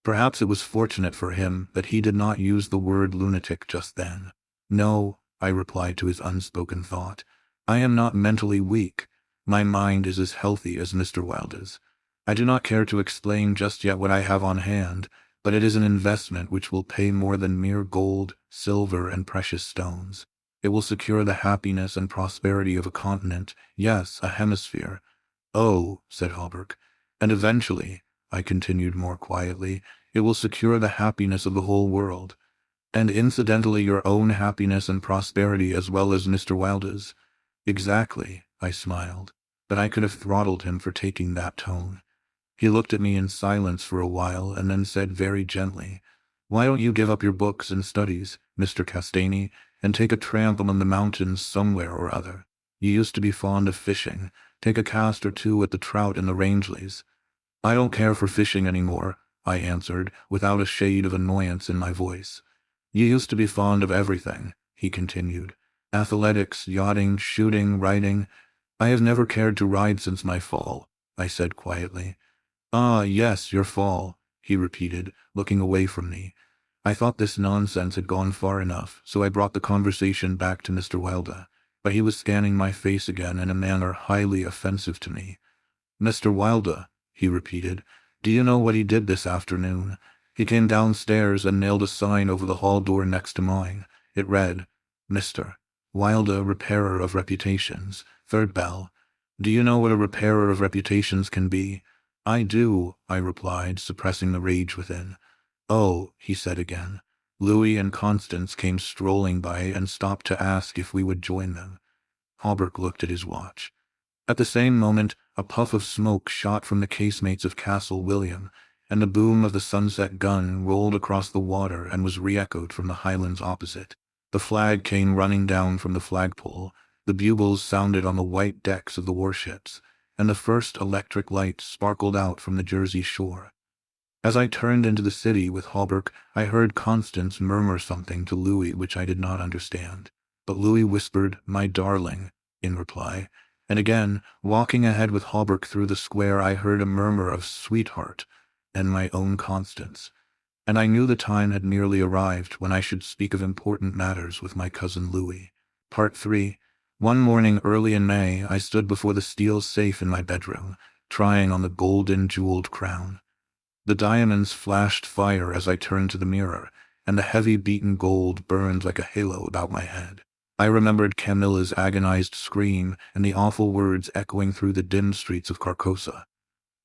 Speaker 1: Perhaps it was fortunate for him that he did not use the word lunatic just then. No, I replied to his unspoken thought. I am not mentally weak. My mind is as healthy as Mr. Wilder's. I do not care to explain just yet what I have on hand, but it is an investment which will pay more than mere gold, silver, and precious stones. It will secure the happiness and prosperity of a continent, yes, a hemisphere. Oh, said Hawberk, and eventually, I continued more quietly, it will secure the happiness of the whole world, and incidentally your own happiness and prosperity as well as Mr. Wilder's. Exactly, I smiled, but I could have throttled him for taking that tone. He looked at me in silence for a while and then said very gently, Why don't you give up your books and studies, Mr. Castaigne, and take a tramp among the mountains somewhere or other? You used to be fond of fishing. Take a cast or two at the trout in the Rangeleys. I don't care for fishing any more, I answered, without a shade of annoyance in my voice. You used to be fond of everything, he continued. Athletics, yachting, shooting, riding. I have never cared to ride since my fall, I said quietly. Ah, yes, your fall, he repeated, looking away from me. I thought this nonsense had gone far enough, so I brought the conversation back to Mr. Wilder, but he was scanning my face again in a manner highly offensive to me. Mr. Wilder, he repeated, do you know what he did this afternoon? He came downstairs and nailed a sign over the hall door next to mine. It read, Mr. Wilder, Repairer of Reputations, third bell. Do you know what a repairer of reputations can be? I do, I replied, suppressing the rage within. Oh, he said again. Louis and Constance came strolling by and stopped to ask if we would join them. Hawberk looked at his watch. At the same moment, a puff of smoke shot from the casemates of Castle William, and the boom of the sunset gun rolled across the water and was re-echoed from the highlands opposite. The flag came running down from the flagpole, the bugles sounded on the white decks of the warships, and the first electric lights sparkled out from the Jersey shore. As I turned into the city with Hawberk, I heard Constance murmur something to Louis which I did not understand, but Louis whispered, "My darling," in reply, and again, walking ahead with Hawberk through the square, I heard a murmur of "sweetheart," and my own Constance, and I knew the time had nearly arrived when I should speak of important matters with my cousin Louis. Part 3. One morning early in May, I stood before the steel safe in my bedroom, trying on the golden jeweled crown. The diamonds flashed fire as I turned to the mirror, and the heavy beaten gold burned like a halo about my head. I remembered Camilla's agonized scream and the awful words echoing through the dim streets of Carcosa.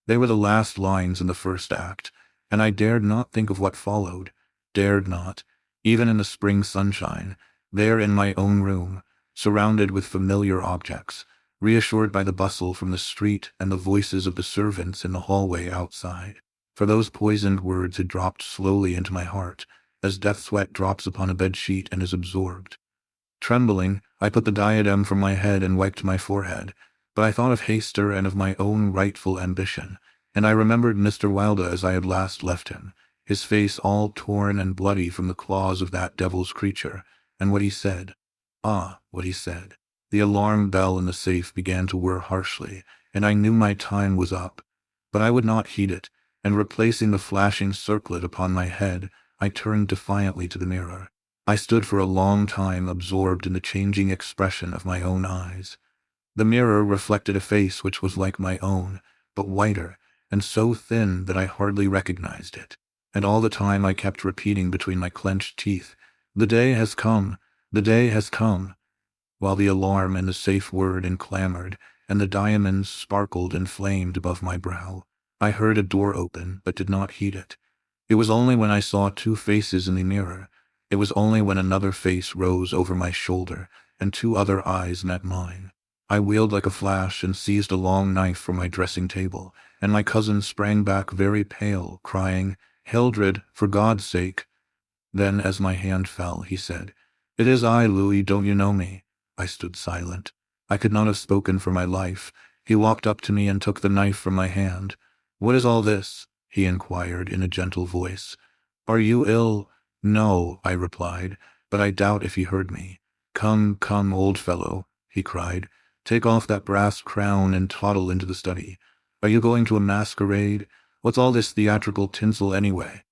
Speaker 1: They were the last lines in the first act, and I dared not think of what followed, dared not, even in the spring sunshine, there in my own room, surrounded with familiar objects, reassured by the bustle from the street and the voices of the servants in the hallway outside. For those poisoned words had dropped slowly into my heart, as death sweat drops upon a bedsheet and is absorbed. Trembling, I put the diadem from my head and wiped my forehead, but I thought of Hayster and of my own rightful ambition, and I remembered Mr. Wilder as I had last left him, his face all torn and bloody from the claws of that devil's creature, and what he said. Ah, what he said. The alarm bell in the safe began to whir harshly, and I knew my time was up, but I would not heed it, and replacing the flashing circlet upon my head, I turned defiantly to the mirror. I stood for a long time absorbed in the changing expression of my own eyes. The mirror reflected a face which was like my own, but whiter, and so thin that I hardly recognized it. And all the time I kept repeating between my clenched teeth, "The day has come, the day has come," while the alarm and the safe whirred and clamored, and the diamonds sparkled and flamed above my brow. I heard a door open, but did not heed it. It was only when I saw two faces in the mirror. It was only when another face rose over my shoulder, and two other eyes met mine. I wheeled like a flash and seized a long knife from my dressing table, and my cousin sprang back very pale, crying, "Hildred, for God's sake!" Then, as my hand fell, he said, "It is I, Louis, don't you know me?" I stood silent. I could not have spoken for my life. He walked up to me and took the knife from my hand. "What is all this?" he inquired in a gentle voice. "Are you ill?" No, I replied, but I doubt if he heard me. Come, come, old fellow, he cried. Take off that brass crown and toddle into the study. Are you going to a masquerade? What's all this theatrical tinsel anyway?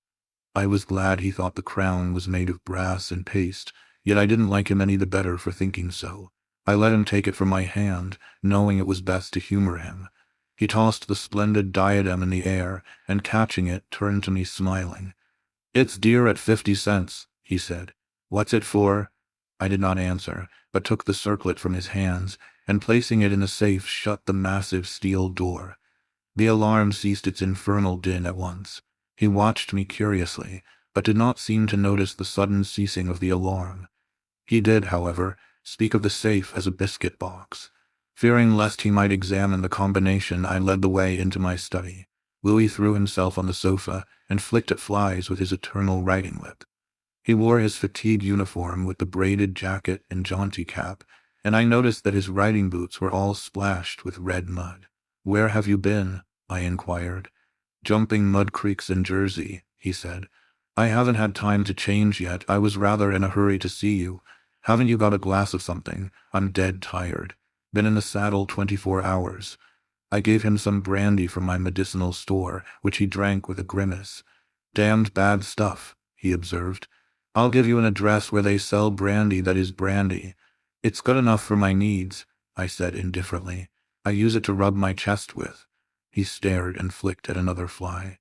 Speaker 1: I was glad he thought the crown was made of brass and paste, yet I didn't like him any the better for thinking so. I let him take it from my hand, knowing it was best to humor him. He tossed the splendid diadem in the air, and catching it, turned to me smiling. It's dear at 50 cents, he said. What's it for? I did not answer, but took the circlet from his hands, and placing it in the safe, shut the massive steel door. The alarm ceased its infernal din at once. He watched me curiously, but did not seem to notice the sudden ceasing of the alarm. He did, however, speak of the safe as a biscuit box. Fearing lest he might examine the combination, I led the way into my study. Louis threw himself on the sofa and flicked at flies with his eternal writing whip. He wore his fatigue uniform with the braided jacket and jaunty cap, and I noticed that his riding boots were all splashed with red mud. "Where have you been?" I inquired. "Jumping mud creeks in Jersey," he said. "I haven't had time to change yet. I was rather in a hurry to see you. Haven't you got a glass of something? I'm dead tired. Been in the saddle 24 hours. I gave him some brandy from my medicinal store, which he drank with a grimace. "Damned bad stuff," he observed. "I'll give you an address where they sell brandy that is brandy." "It's good enough for my needs," I said indifferently. "I use it to rub my chest with." He stared and flicked at another fly.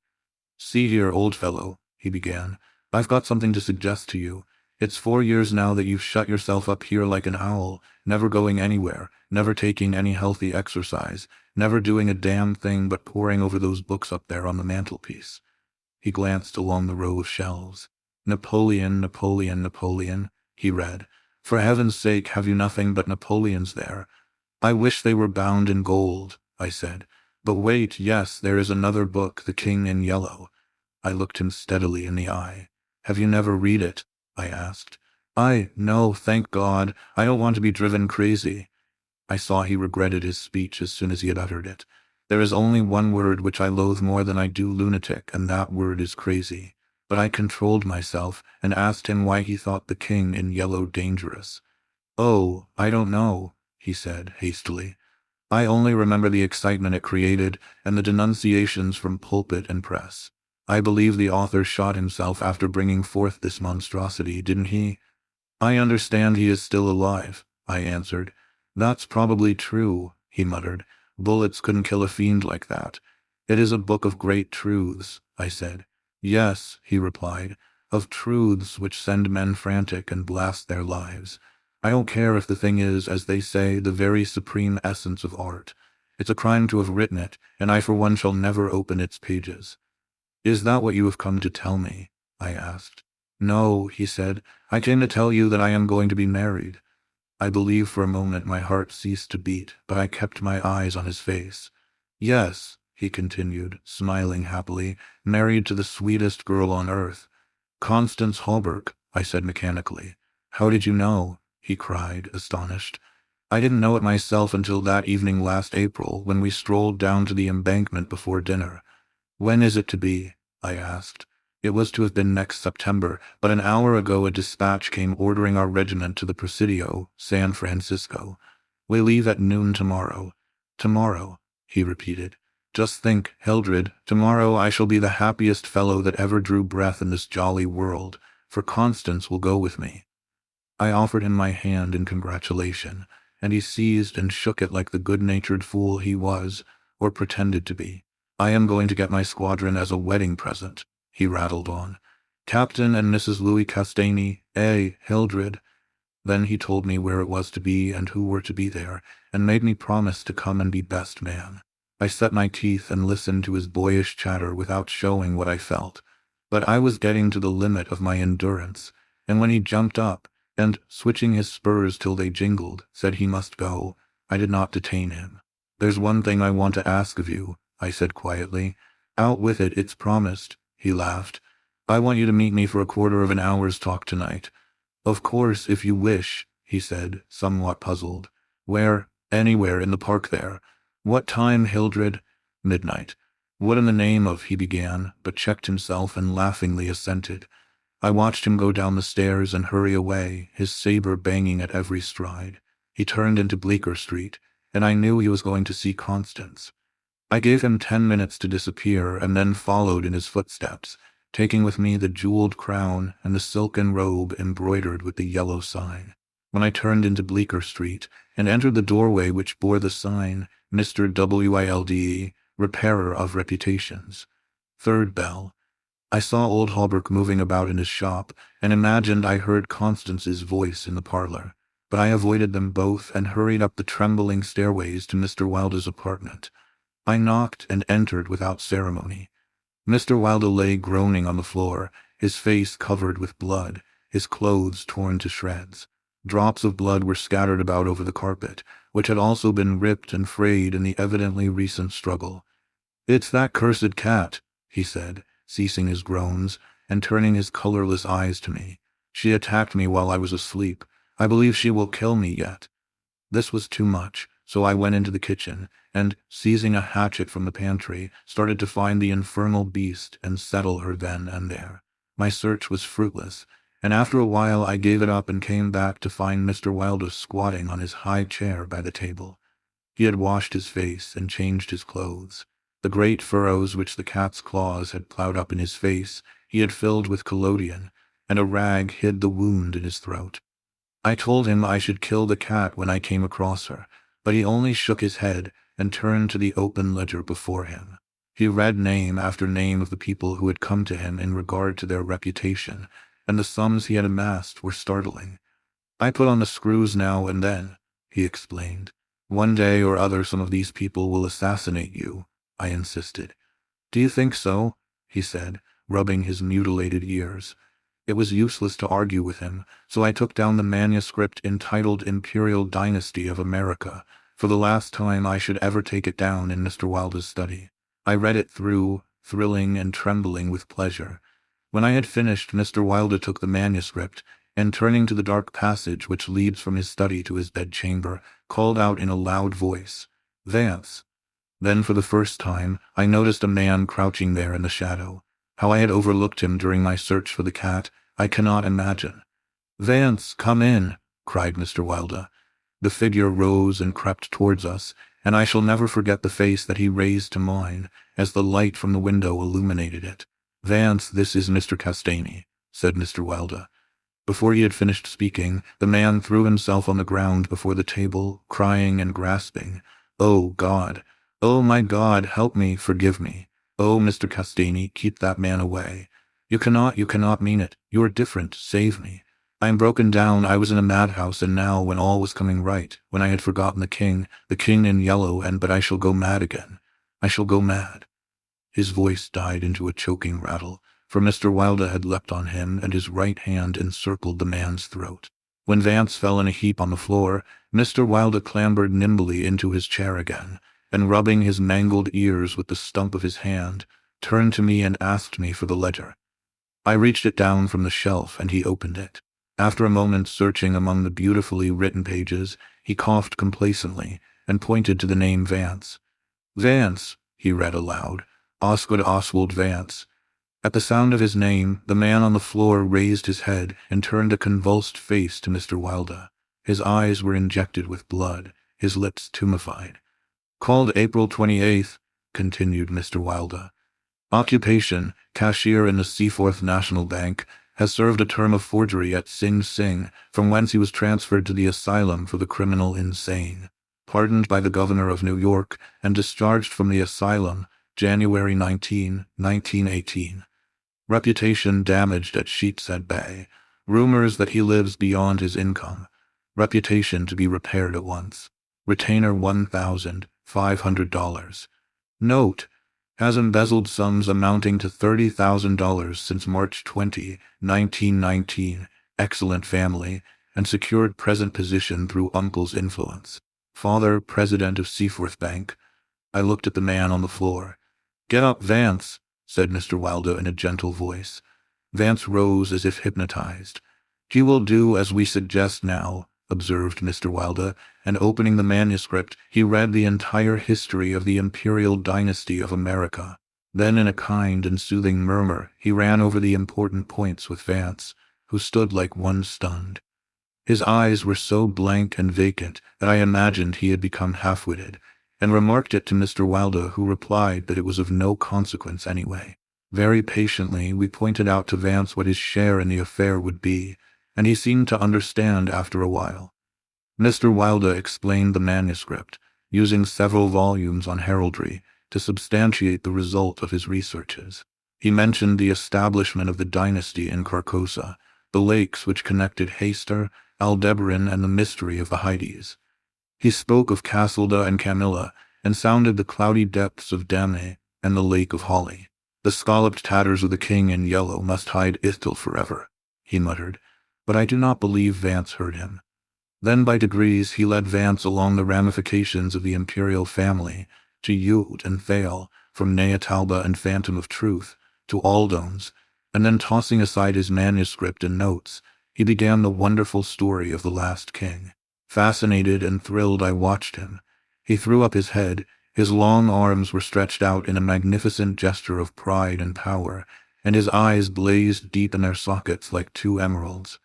Speaker 1: "See here, old fellow," he began. "I've got something to suggest to you. It's 4 years now that you've shut yourself up here like an owl, never going anywhere, never taking any healthy exercise, never doing a damn thing but poring over those books up there on the mantelpiece." He glanced along the row of shelves. "Napoleon, Napoleon, Napoleon," he read. "For heaven's sake, have you nothing but Napoleons there?" "I wish they were bound in gold," I said. "But wait, yes, there is another book, The King in Yellow." I looked him steadily in the eye. "Have you never read it?" I asked. No, thank God. I don't want to be driven crazy." I saw he regretted his speech as soon as he had uttered it. There is only one word which I loathe more than I do lunatic, and that word is crazy. But I controlled myself and asked him why he thought The King in Yellow dangerous. "Oh, I don't know," he said hastily. "I only remember the excitement it created and the denunciations from pulpit and press. I believe the author shot himself after bringing forth this monstrosity, didn't he?" "I understand he is still alive," I answered. "That's probably true," he muttered. "Bullets couldn't kill a fiend like that." "It is a book of great truths," I said. "Yes," he replied, "of truths which send men frantic and blast their lives. I don't care if the thing is, as they say, the very supreme essence of art. It's a crime to have written it, and I for one shall never open its pages." "Is that what you have come to tell me?" I asked. "No," he said. "I came to tell you that I am going to be married." I believe for a moment my heart ceased to beat, but I kept my eyes on his face. "Yes," he continued, smiling happily, "married to the sweetest girl on earth." "Constance Hawberk," I said mechanically. "How did you know?" he cried, astonished. "I didn't know it myself until that evening last April, when we strolled down to the embankment before dinner." "When is it to be?" I asked. It was to have been next September, but an hour ago a dispatch came ordering our regiment to the Presidio, San Francisco. "We leave at noon tomorrow." "Tomorrow," he repeated. "Just think, Hildred, tomorrow I shall be the happiest fellow that ever drew breath in this jolly world, for Constance will go with me." I offered him my hand in congratulation, and he seized and shook it like the good-natured fool he was, or pretended to be. "I am going to get my squadron as a wedding present," he rattled on. "Captain and Mrs. Louis Castaigne, Hildred." Then he told me where it was to be and who were to be there, and made me promise to come and be best man. I set my teeth and listened to his boyish chatter without showing what I felt. But I was getting to the limit of my endurance, and when he jumped up, and, switching his spurs till they jingled, said he must go, I did not detain him. "There's one thing I want to ask of you," I said quietly. "Out with it, it's promised," he laughed. "I want you to meet me for a quarter of an hour's talk tonight." "Of course, if you wish," he said, somewhat puzzled. "Where?" "Anywhere in the park there." "What time, Hildred?" "Midnight." "What in the name of—" he began, but checked himself and laughingly assented. I watched him go down the stairs and hurry away, his saber banging at every stride. He turned into Bleecker Street, and I knew he was going to see Constance. I gave him 10 minutes to disappear and then followed in his footsteps, taking with me the jeweled crown and the silken robe embroidered with the yellow sign. When I turned into Bleecker Street and entered the doorway which bore the sign, Mr. Wilde, Repairer of Reputations. Third bell. I saw old Hawberk moving about in his shop, and imagined I heard Constance's voice in the parlor, but I avoided them both and hurried up the trembling stairways to Mr. Wilde's apartment. I knocked and entered without ceremony. Mr. Wilde lay groaning on the floor, his face covered with blood, his clothes torn to shreds. Drops of blood were scattered about over the carpet, which had also been ripped and frayed in the evidently recent struggle. "It's that cursed cat," he said, ceasing his groans, and turning his colorless eyes to me. "She attacked me while I was asleep. I believe she will kill me yet." This was too much, so I went into the kitchen, and, seizing a hatchet from the pantry, started to find the infernal beast and settle her then and there. My search was fruitless, and after a while I gave it up and came back to find Mr. Wilde squatting on his high chair by the table. He had washed his face and changed his clothes. The great furrows which the cat's claws had plowed up in his face he had filled with collodion, and a rag hid the wound in his throat. I told him I should kill the cat when I came across her, but he only shook his head and turned to the open ledger before him. He read name after name of the people who had come to him in regard to their reputation, and the sums he had amassed were startling. "I put on the screws now and then," he explained. "One day or other some of these people will assassinate you," I insisted. "Do you think so?" he said, rubbing his mutilated ears. It was useless to argue with him, so I took down the manuscript entitled Imperial Dynasty of America, for the last time I should ever take it down in Mr. Wilde's study. I read it through, thrilling and trembling with pleasure. When I had finished, Mr. Wilde took the manuscript, and turning to the dark passage which leads from his study to his bedchamber, called out in a loud voice, "Vance!" Then for the first time I noticed a man crouching there in the shadow. How I had overlooked him during my search for the cat, I cannot imagine. "Vance, come in!" cried Mr. Wilde. The figure rose and crept towards us, and I shall never forget the face that he raised to mine, as the light from the window illuminated it. "Vance, this is Mr. Castaigne," said Mr. Wilde. Before he had finished speaking, the man threw himself on the ground before the table, crying and grasping, "Oh, God! Oh, my God, help me, forgive me. Oh, Mr. Castaigne, keep that man away. You cannot mean it. You are different. Save me. I am broken down. I was in a madhouse, and now, when all was coming right, when I had forgotten the king in yellow, but I shall go mad again. I shall go mad." His voice died into a choking rattle, for Mr. Wilde had leapt on him, and his right hand encircled the man's throat. When Vance fell in a heap on the floor, Mr. Wilde clambered nimbly into his chair again, and rubbing his mangled ears with the stump of his hand, turned to me and asked me for the ledger. I reached it down from the shelf, and he opened it. After a moment searching among the beautifully written pages, he coughed complacently and pointed to the name Vance. "Vance," he read aloud, "Osgood Oswald Vance." At the sound of his name, the man on the floor raised his head and turned a convulsed face to Mr. Wilde. His eyes were injected with blood, his lips tumefied. "Called April 28th, continued Mr. Wilde. Occupation, cashier in the Seaforth National Bank, has served a term of forgery at Sing Sing, from whence he was transferred to the asylum for the criminal insane. Pardoned by the governor of New York and discharged from the asylum, January 19, 1918. Reputation damaged at Sheepshead Bay. Rumors that he lives beyond his income. Reputation to be repaired at once. Retainer $1,500. Note: has embezzled sums amounting to $30,000 since March 20, 1919, excellent family, and secured present position through uncle's influence. Father, president of Seaforth Bank. I looked at the man on the floor. "Get up, Vance," said Mr. Wilde in a gentle voice. Vance rose as if hypnotized. "You will do as we suggest now," observed Mr. Wilde, and opening the manuscript, he read the entire history of the Imperial Dynasty of America. Then in a kind and soothing murmur, he ran over the important points with Vance, who stood like one stunned. His eyes were so blank and vacant that I imagined he had become half-witted, and remarked it to Mr. Wilder, who replied that it was of no consequence anyway. Very patiently we pointed out to Vance what his share in the affair would be, and he seemed to understand after a while. Mr. Wilder explained the manuscript, using several volumes on heraldry to substantiate the result of his researches. He mentioned the establishment of the dynasty in Carcosa, the lakes which connected Hayster, Aldebaran, and the mystery of the Hyades. He spoke of Cassilda and Camilla, and sounded the cloudy depths of Damne and the Lake of Holly. The scalloped tatters of the king in yellow must hide Ithil forever, he muttered, but I do not believe Vance heard him. Then by degrees he led Vance along the ramifications of the imperial family, to Ute and Thale, from Neatalba and Phantom of Truth, to Aldones, and then tossing aside his manuscript and notes, he began the wonderful story of the last king. Fascinated and thrilled I watched him. He threw up his head, his long arms were stretched out in a magnificent gesture of pride and power, and his eyes blazed deep in their sockets like two emeralds.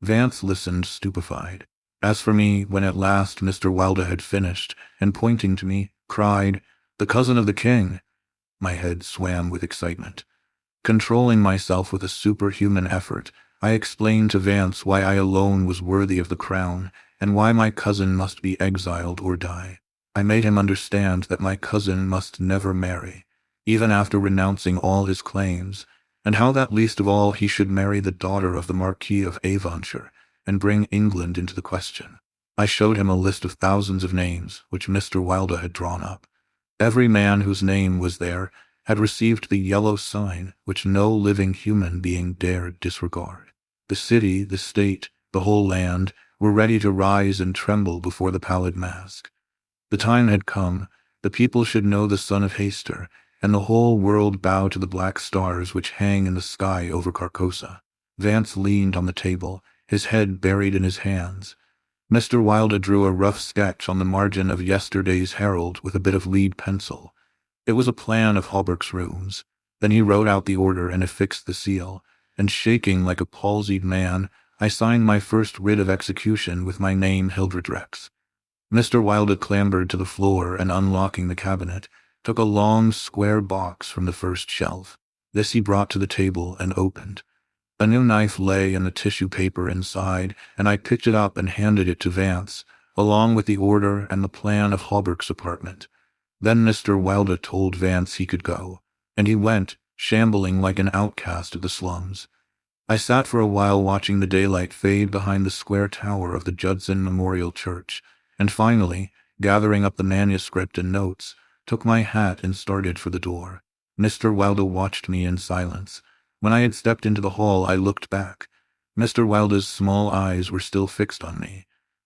Speaker 1: Vance listened stupefied. As for me, when at last Mr. Wilder had finished, and pointing to me, cried, "The cousin of the king!" my head swam with excitement. Controlling myself with a superhuman effort, I explained to Vance why I alone was worthy of the crown, and why my cousin must be exiled or die. I made him understand that my cousin must never marry, even after renouncing all his claims, and how that least of all he should marry the daughter of the Marquis of Avonshire, and bring England into the question. I showed him a list of thousands of names, which Mr. Wilder had drawn up. Every man whose name was there had received the yellow sign which no living human being dared disregard. The city, the state, the whole land were ready to rise and tremble before the pallid mask. The time had come, the people should know the son of Hayster, and the whole world bow to the black stars which hang in the sky over Carcosa. Vance leaned on the table, his head buried in his hands. Mr. Wilder drew a rough sketch on the margin of yesterday's Herald with a bit of lead pencil. It was a plan of Hawberk's rooms. Then he wrote out the order and affixed the seal, and shaking like a palsied man, I signed my first writ of execution with my name Hildred Rex. Mr. Wilder clambered to the floor and, unlocking the cabinet, took a long square box from the first shelf. This he brought to the table and opened. A new knife lay in the tissue paper inside, and I picked it up and handed it to Vance, along with the order and the plan of Hawberk's apartment. Then Mr. Wilder told Vance he could go, and he went, shambling like an outcast of the slums. I sat for a while watching the daylight fade behind the square tower of the Judson Memorial Church, and finally, gathering up the manuscript and notes, took my hat and started for the door. Mr. Wilder watched me in silence. When I had stepped into the hall, I looked back. Mr. Wilder's small eyes were still fixed on me.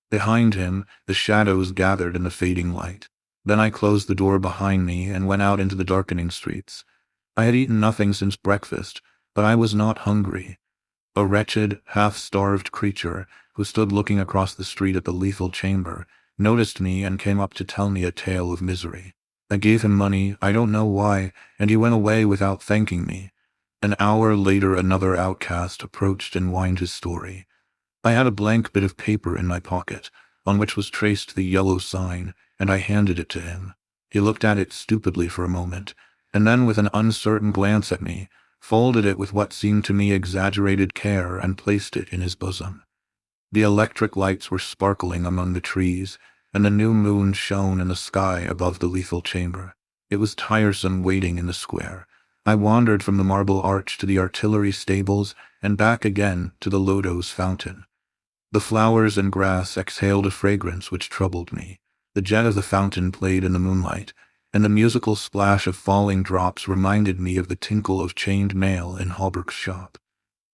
Speaker 1: Behind him, the shadows gathered in the fading light. Then I closed the door behind me and went out into the darkening streets. I had eaten nothing since breakfast, but I was not hungry. A wretched, half-starved creature, who stood looking across the street at the lethal chamber, noticed me and came up to tell me a tale of misery. I gave him money, I don't know why, and he went away without thanking me. An hour later another outcast approached and whined his story. I had a blank bit of paper in my pocket, on which was traced the yellow sign, and I handed it to him. He looked at it stupidly for a moment, and then with an uncertain glance at me, folded it with what seemed to me exaggerated care and placed it in his bosom. The electric lights were sparkling among the trees, and the new moon shone in the sky above the lethal chamber. It was tiresome waiting in the square. I wandered from the Marble Arch to the artillery stables and back again to the Lodo's fountain. The flowers and grass exhaled a fragrance which troubled me. The jet of the fountain played in the moonlight, and the musical splash of falling drops reminded me of the tinkle of chained mail in Hawberk's shop.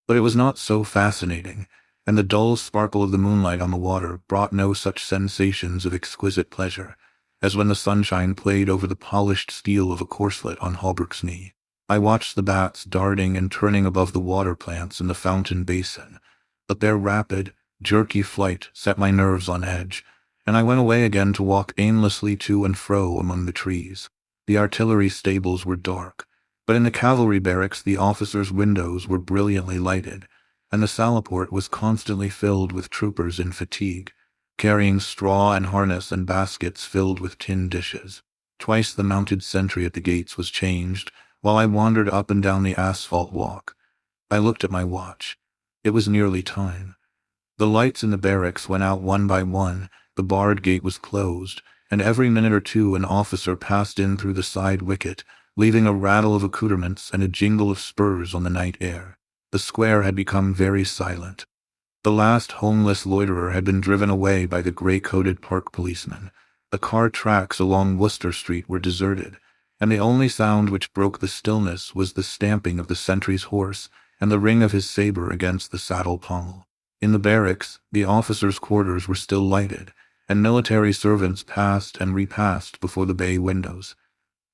Speaker 1: But it was not so fascinating, and the dull sparkle of the moonlight on the water brought no such sensations of exquisite pleasure as when the sunshine played over the polished steel of a corselet on Hawberk's knee. I watched the bats darting and turning above the water plants in the fountain basin, but their rapid, jerky flight set my nerves on edge, and I went away again to walk aimlessly to and fro among the trees. The artillery stables were dark. But in the cavalry barracks, the officers' windows were brilliantly lighted, and the salaport was constantly filled with troopers in fatigue, carrying straw and harness and baskets filled with tin dishes. Twice the mounted sentry at the gates was changed, while I wandered up and down the asphalt walk. I looked at my watch. It was nearly time. The lights in the barracks went out one by one, the barred gate was closed, and every minute or two an officer passed in through the side wicket, leaving a rattle of accoutrements and a jingle of spurs on the night air. The square had become very silent. The last homeless loiterer had been driven away by the gray-coated park policeman. The car tracks along Worcester Street were deserted, and the only sound which broke the stillness was the stamping of the sentry's horse and the ring of his saber against the saddle pommel. In the barracks, the officers' quarters were still lighted, and military servants passed and repassed before the bay windows.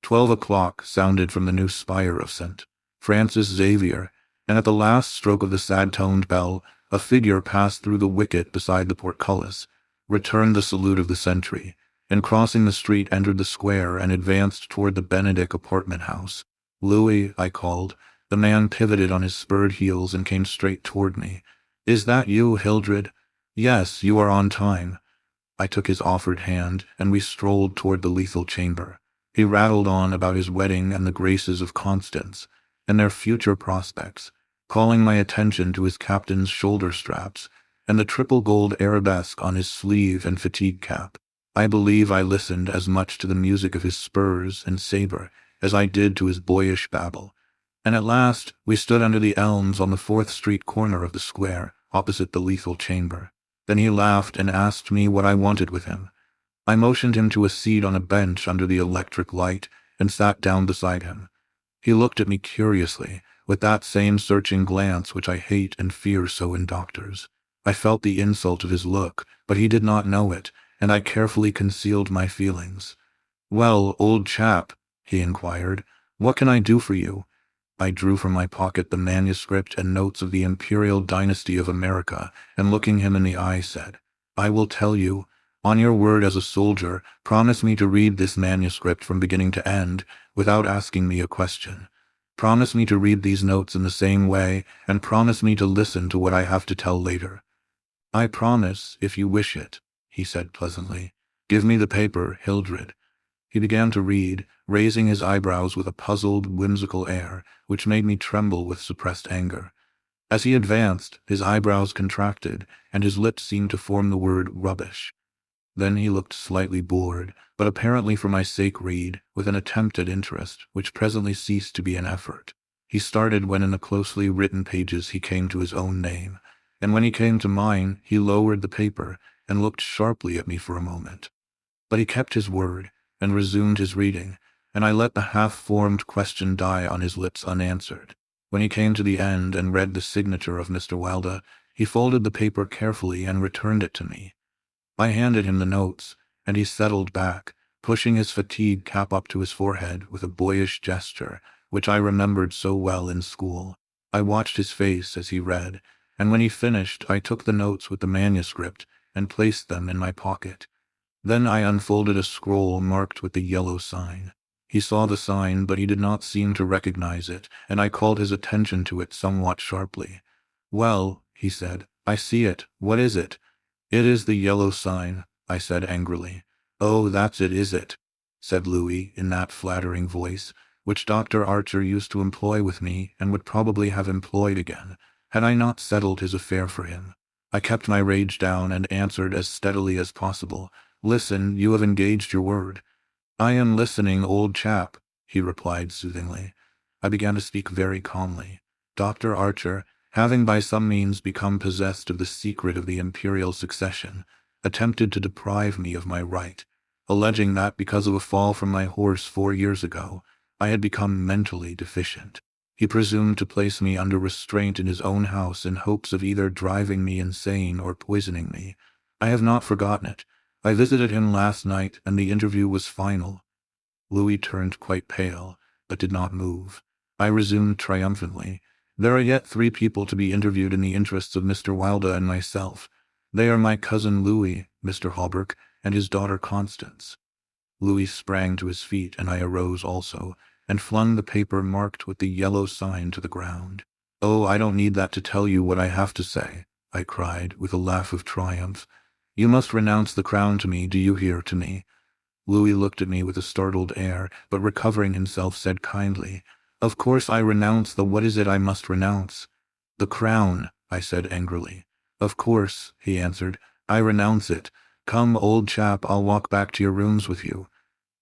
Speaker 1: 12 o'clock sounded from the new spire of St. Francis Xavier, and at the last stroke of the sad-toned bell, a figure passed through the wicket beside the portcullis, returned the salute of the sentry, and crossing the street entered the square and advanced toward the Benedict apartment house. "Louis," I called. The man pivoted on his spurred heels and came straight toward me. "Is that you, Hildred?" "Yes, you are on time." I took his offered hand, and we strolled toward the lethal chamber. He rattled on about his wedding and the graces of Constance, and their future prospects, calling my attention to his captain's shoulder straps and the triple gold arabesque on his sleeve and fatigue cap. I believe I listened as much to the music of his spurs and saber as I did to his boyish babble. And at last we stood under the elms on the 4th Street corner of the square, opposite the lethal chamber. Then he laughed and asked me what I wanted with him. I motioned him to a seat on a bench under the electric light and sat down beside him. He looked at me curiously, with that same searching glance which I hate and fear so in doctors. I felt the insult of his look, but he did not know it, and I carefully concealed my feelings. "Well, old chap," he inquired, "what can I do for you?" I drew from my pocket the manuscript and notes of the Imperial Dynasty of America, and looking him in the eye said, "I will tell you. On your word as a soldier, promise me to read this manuscript from beginning to end, without asking me a question. Promise me to read these notes in the same way, and promise me to listen to what I have to tell later." "I promise, if you wish it," he said pleasantly. "Give me the paper, Hildred." He began to read, raising his eyebrows with a puzzled, whimsical air, which made me tremble with suppressed anger. As he advanced, his eyebrows contracted, and his lips seemed to form the word rubbish. Then he looked slightly bored, but apparently for my sake read, with an attempt at interest, which presently ceased to be an effort. He started when in the closely written pages he came to his own name, and when he came to mine, he lowered the paper and looked sharply at me for a moment. But he kept his word, and resumed his reading, and I let the half-formed question die on his lips unanswered. When he came to the end and read the signature of Mr. Wilder, he folded the paper carefully and returned it to me. I handed him the notes, and he settled back, pushing his fatigue cap up to his forehead with a boyish gesture, which I remembered so well in school. I watched his face as he read, and when he finished I took the notes with the manuscript and placed them in my pocket. Then I unfolded a scroll marked with the yellow sign. He saw the sign, but he did not seem to recognize it, and I called his attention to it somewhat sharply. "Well," he said, "I see it. What is it?" "It is the yellow sign," I said angrily. "Oh, that's it, is it?" said Louis in that flattering voice, which Dr. Archer used to employ with me and would probably have employed again, had I not settled his affair for him. I kept my rage down and answered as steadily as possible, "Listen, you have engaged your word." "I am listening, old chap," he replied soothingly. I began to speak very calmly. "Dr. Archer, having by some means become possessed of the secret of the imperial succession, attempted to deprive me of my right, alleging that because of a fall from my horse 4 years ago, I had become mentally deficient. He presumed to place me under restraint in his own house in hopes of either driving me insane or poisoning me. I have not forgotten it. I visited him last night, and the interview was final." Louis turned quite pale, but did not move. I resumed triumphantly, "There are yet 3 people to be interviewed in the interests of Mr. Wilder and myself. They are my cousin Louis, Mr. Hawberk, and his daughter Constance." Louis sprang to his feet, and I arose also, and flung the paper marked with the yellow sign to the ground. "Oh, I don't need that to tell you what I have to say," I cried with a laugh of triumph. "You must renounce the crown to me, do you hear, to me?" Louis looked at me with a startled air, but recovering himself said kindly, "Of course I renounce the what is it I must renounce?" "The crown," I said angrily. "Of course," he answered, "I renounce it. Come, old chap, I'll walk back to your rooms with you."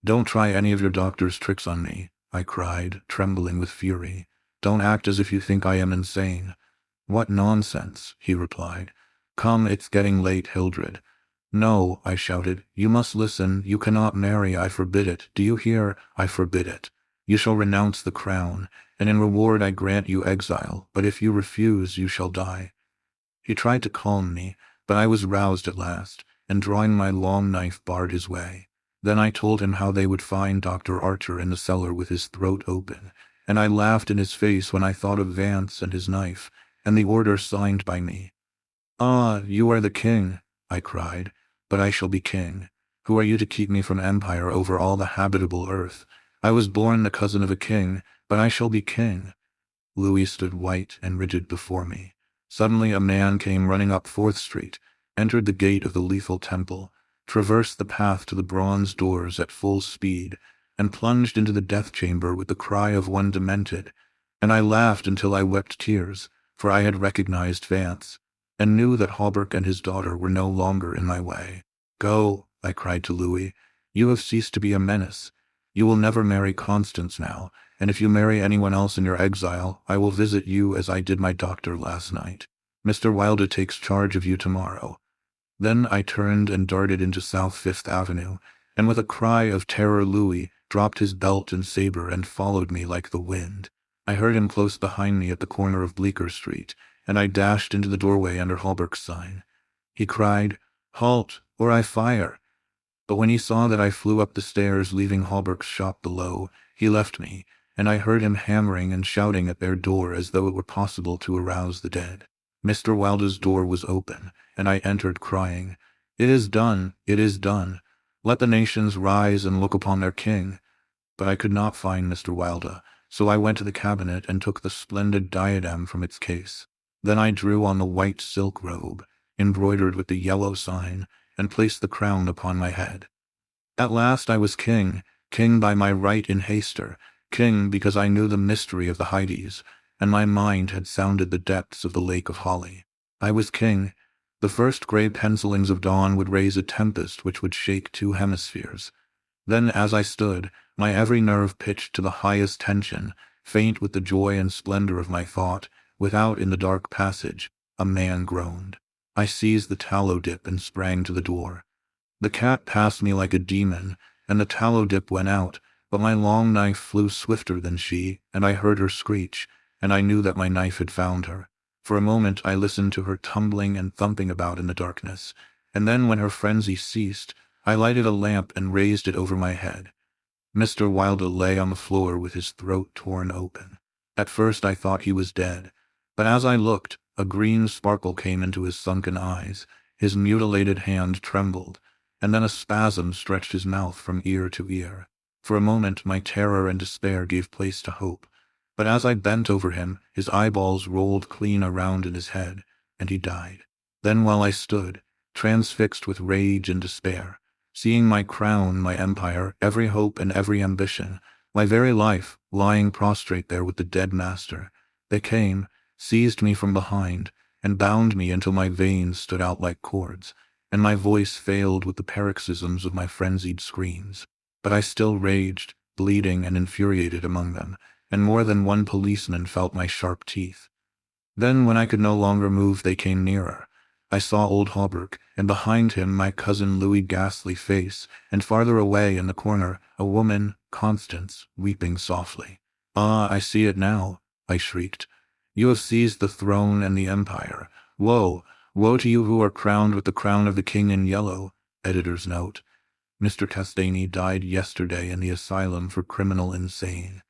Speaker 1: "Don't try any of your doctor's tricks on me," I cried, trembling with fury. "Don't act as if you think I am insane." "What nonsense," he replied. "Come, it's getting late, Hildred." "No," I shouted, "you must listen. You cannot marry. I forbid it. Do you hear? I forbid it. You shall renounce the crown, and in reward I grant you exile, but if you refuse, you shall die." He tried to calm me, but I was roused at last, and drawing my long knife barred his way. Then I told him how they would find Dr. Archer in the cellar with his throat open, and I laughed in his face when I thought of Vance and his knife, and the order signed by me. "Ah, you are the king," I cried, "but I shall be king. Who are you to keep me from empire over all the habitable earth? I was born the cousin of a king, but I shall be king." Louis stood white and rigid before me. Suddenly a man came running up 4th Street, entered the gate of the Lethal Temple, traversed the path to the bronze doors at full speed, and plunged into the death chamber with the cry of one demented, and I laughed until I wept tears, for I had recognized Vance, and knew that Hawberk and his daughter were no longer in my way. "Go," I cried to Louis. "You have ceased to be a menace. You will never marry Constance now, and if you marry anyone else in your exile, I will visit you as I did my doctor last night. Mr. Wilder takes charge of you tomorrow." Then I turned and darted into South Fifth Avenue, and with a cry of terror Louis dropped his belt and saber and followed me like the wind. I heard him close behind me at the corner of Bleecker Street, and I dashed into the doorway under Hawberk's sign. He cried, "Halt, or I fire!" But when he saw that I flew up the stairs leaving Hawberk's shop below, he left me, and I heard him hammering and shouting at their door as though it were possible to arouse the dead. Mr. Wilder's door was open, and I entered crying, "It is done, it is done. Let the nations rise and look upon their king." But I could not find Mr. Wilder, so I went to the cabinet and took the splendid diadem from its case. Then I drew on the white silk robe, embroidered with the yellow sign, and placed the crown upon my head. At last I was king, king by my right in Hayster, king because I knew the mystery of the Hydes, and my mind had sounded the depths of the Lake of Holly. I was king. The first gray pencilings of dawn would raise a tempest which would shake 2 hemispheres. Then as I stood, my every nerve pitched to the highest tension, faint with the joy and splendor of my thought, without in the dark passage, a man groaned. I seized the tallow dip and sprang to the door. The cat passed me like a demon, and the tallow dip went out, but my long knife flew swifter than she, and I heard her screech, and I knew that my knife had found her. For a moment I listened to her tumbling and thumping about in the darkness, and then when her frenzy ceased, I lighted a lamp and raised it over my head. Mr. Wilder lay on the floor with his throat torn open. At first I thought he was dead, but as I looked, a green sparkle came into his sunken eyes, his mutilated hand trembled, and then a spasm stretched his mouth from ear to ear. For a moment my terror and despair gave place to hope, but as I bent over him, his eyeballs rolled clean around in his head, and he died. Then while I stood, transfixed with rage and despair, seeing my crown, my empire, every hope and every ambition, my very life, lying prostrate there with the dead master, they came, seized me from behind, and bound me until my veins stood out like cords, and my voice failed with the paroxysms of my frenzied screams. But I still raged, bleeding and infuriated among them, and more than one policeman felt my sharp teeth. Then, when I could no longer move, they came nearer. I saw old Hawberk, and behind him my cousin Louis' ghastly face, and farther away in the corner, a woman, Constance, weeping softly. "Ah, I see it now," I shrieked. "You have seized the throne and the empire. Woe! Woe to you who are crowned with the crown of the king in yellow." Editor's note. Mr. Castagny died yesterday in the asylum for criminal insane.